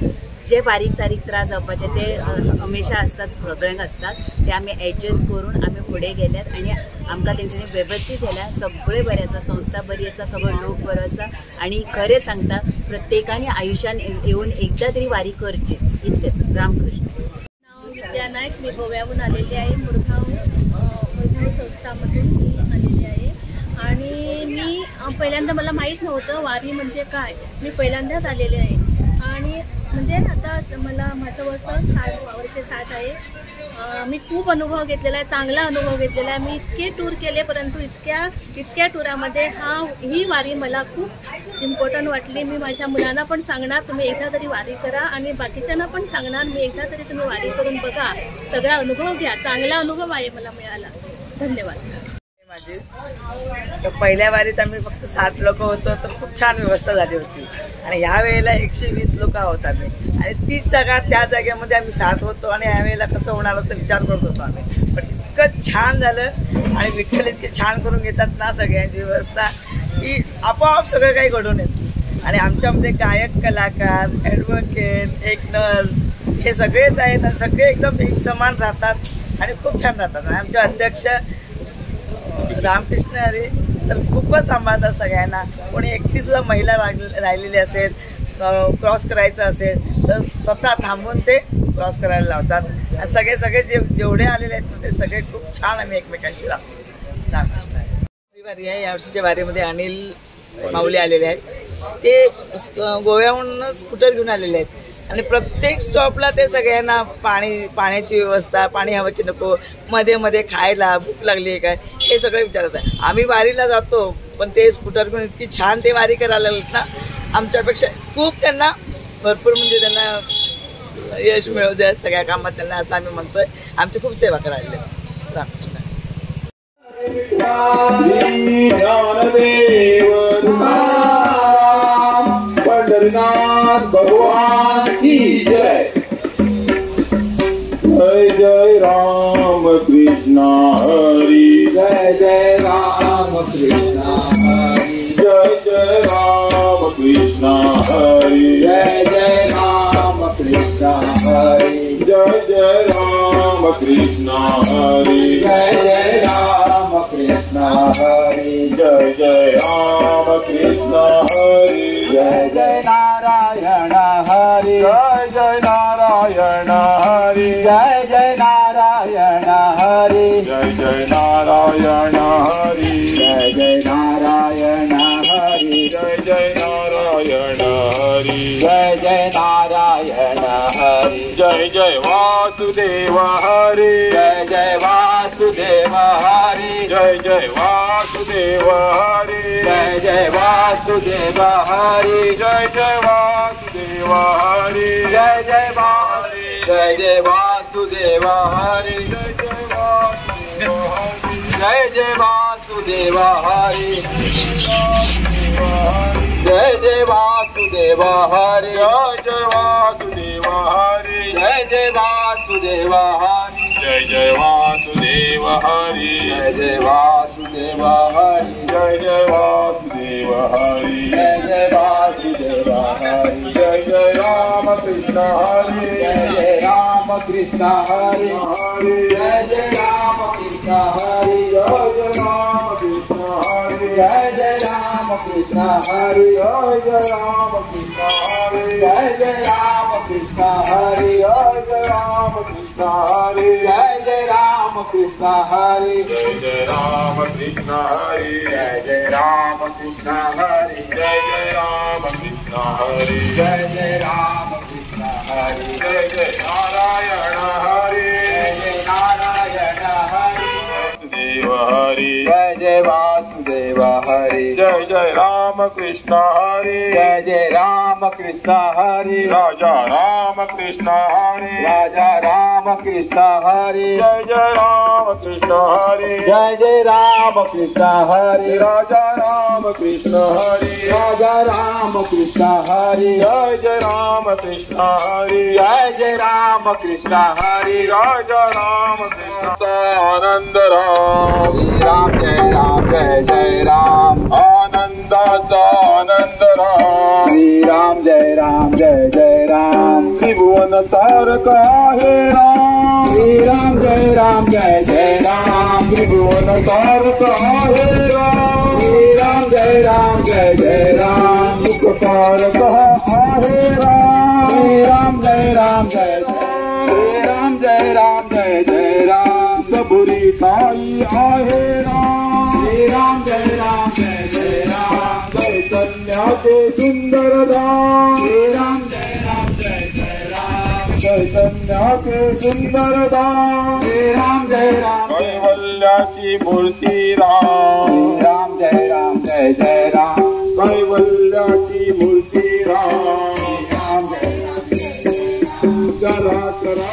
जे बारीक सारीक त्रास जावपाचे ते हमेशा आसतात, सगळ्यांक असतात, ते आमी एडजस्ट करून आमी फुडें गेल्यात आनी आमकां तेंच्यांनी वेवस्थीत केल्या। सगळें बरें आसा, संस्था बरी आसा, सगळो लोक बरो आसा आनी खरें सांगता प्रत्येकाने आयुष्यान येऊन एकदा तरी वारी करची, इतलेंच। रामकृष्ण। नाव विद्या नायक, मी गोव्याहून आलेली आहे। मुरगांव संस्थामधून मी आलेली आहे आणि मी पहिल्यांदा मला माहीत नव्हतं वारी म्हणजे काय, मी पहिल्यांदाच आलेले आहे आणि म्हणजे आता मला माझं वर्ष 60 आहे। मी खूप अनुभव घेतलेला आहे, चांगला अनुभव घेतलेला आहे। मी इतके टूर केले परंतु इतक्या टूरामध्ये ही वारी मला खूप इम्पॉर्टंट वाटली। मी माझ्या मुलांना पण सांगणार तुम्ही एकदा तरी वारी करा आणि बाकीच्यांना पण सांगणार मी एकदा तरी तुम्ही वारी करून बघा, सगळा अनुभव घ्या। चांगला अनुभव आहे मला मिळाला। धन्यवाद। तर पहिल्या वारीत आम्ही फक्त 7 लोक होतो, तर खूप छान व्यवस्था झाली होती आणि ह्या वेळेला 120 लोक आहोत आम्ही आणि तीच जागा त्या जागेमध्ये आम्ही 60 होतो आणि ह्या वेळेला कसं होणार असं विचार करत होतो आम्ही, पण इतकं छान झालं आणि विठ्ठल इतके छान करून घेतात ना सगळ्यांची व्यवस्था की आपोआप सगळं काही घडून येतं। आणि आमच्यामध्ये गायक, कलाकार, ॲडव्होकेट, एक नर्स हे सगळेच आहेत आणि सगळे एकदम एक समान राहतात आणि खूप छान राहतात। आणि आमचे अध्यक्ष रामकृष्ण हरी तर खूपच सांभाळतात सगळ्यांना। कोणी एकटी सुद्धा महिला राहिलेली असेल, क्रॉस करायचं असेल तर स्वतः थांबून ते क्रॉस करायला लावतात आणि सगळे जेवढे आलेले आहेत ते सगळे खूप छान आम्ही एकमेकांशी राहतो। रामकृष्ण हरी। वारी आहे, यावर्षीच्या वारीमध्ये अनिल माऊली आलेले आहेत, ते गोव्याहून स्कूटर घेऊन आलेले आहेत आणि प्रत्येक स्टॉपला ते सगळ्यांना पाण्याची व्यवस्था, पाणी हवं की नको, मध्ये मध्ये खायला भूक लागली आहे काय, हे सगळं विचारत आहे। आम्ही वारीला जातो पण ते स्कूटर घेऊन इतकी छान ते वारी करायला लागलेत ना, आमच्यापेक्षा खूप त्यांना भरपूर म्हणजे त्यांना यश मिळवू द्या सगळ्या कामात त्यांना, असं आम्ही म्हणतोय। आमची खूप सेवा करायला। रामकृष्ण। पंढरीनाथ भगवान की जय। जय जय राम कृष्ण हरी, जय जय राम कृष्ण हरी, जय जय राम कृष्ण हरी, जय जय राम कृष्ण हरी, जय जय राम कृष्ण हरी, जय जय राम कृष्ण हरी, जय जय राम कृष्ण हरी, जय जय नारायण हरि, जय जय नारायण हरि, जय जय नारायण हरि, जय जय नारायण हरि, जय जय नारायण हरि, जय जय नारायण हरि, जय जय नारायण हरि, जय जय वासुदेव हरि, जय जय वासुदेव हरि, जय जय वासुदेव हरि, जय जय वासुदेव हरि, जय जय वासुदेव हरि, जय जय हरि, जय जय वासुदेव हरि, जय जय वासुदेव हरि, जय जय वासुदेव हरि, जय जय वासुदेव हरि, जय जय वासुदेव हरि, जय जय वासुदेव हरि, जय जय वासुदेव हरि, जय जय वासुदेव हरि, जय जय वासुदेव हरि, जय जय वासुदेव हरि, जय जय राम कृष्ण हरि, जय जय राम कृष्ण हरि, जय जय राम कृष्ण हरि, जय जय राम कृष्ण हरि, जय जय राम कृष्ण हरि, जय जय राम कृष्ण हरि, जय जय राम कृष्ण हरि, जय जय राम कृष्ण हरि, जय जय राम कृष्ण हरि, जय जय राम राम कृष्ण हरी जय जय राम कृष्ण हरी जय जय राम कृष्ण हरी जय जय राम कृष्ण हरी जय जय नारायण हरी जय जय नारायण हरी वासुदेव हरी जय जय वासुदेव हरी जय जय राम कृष्ण हरी जय जय राम कृष्ण हरी राजा राम कृष्ण हरी राजा राम कृष्ण हरी जय जय राम कृष्ण हरी जय जय राम कृष्ण हरी राजा राम कृष्ण हरी राजा राम कृष्ण हरी जय जय राम कृष्ण हरी जय जय राम कृष्ण हरी राजा राम कृष्ण आनंद राम जय जय राम आनंदाचा आनंद राम जय जय राम त्रिभुवन तारक आहे राम जय जय राम त्रिभुवन तारक आहे राम जय जय राम सुख तारक आहे राम जय जय राम सबुरी ताई आहे राम जय जय राम चैतन्याचे सुंदर धाम जय जय राम चैतन्याचे सुंदर धाम जय राम कैवल्याची मूर्ती राम जय जय राम कैवल्याची मूर्ती राम चला चला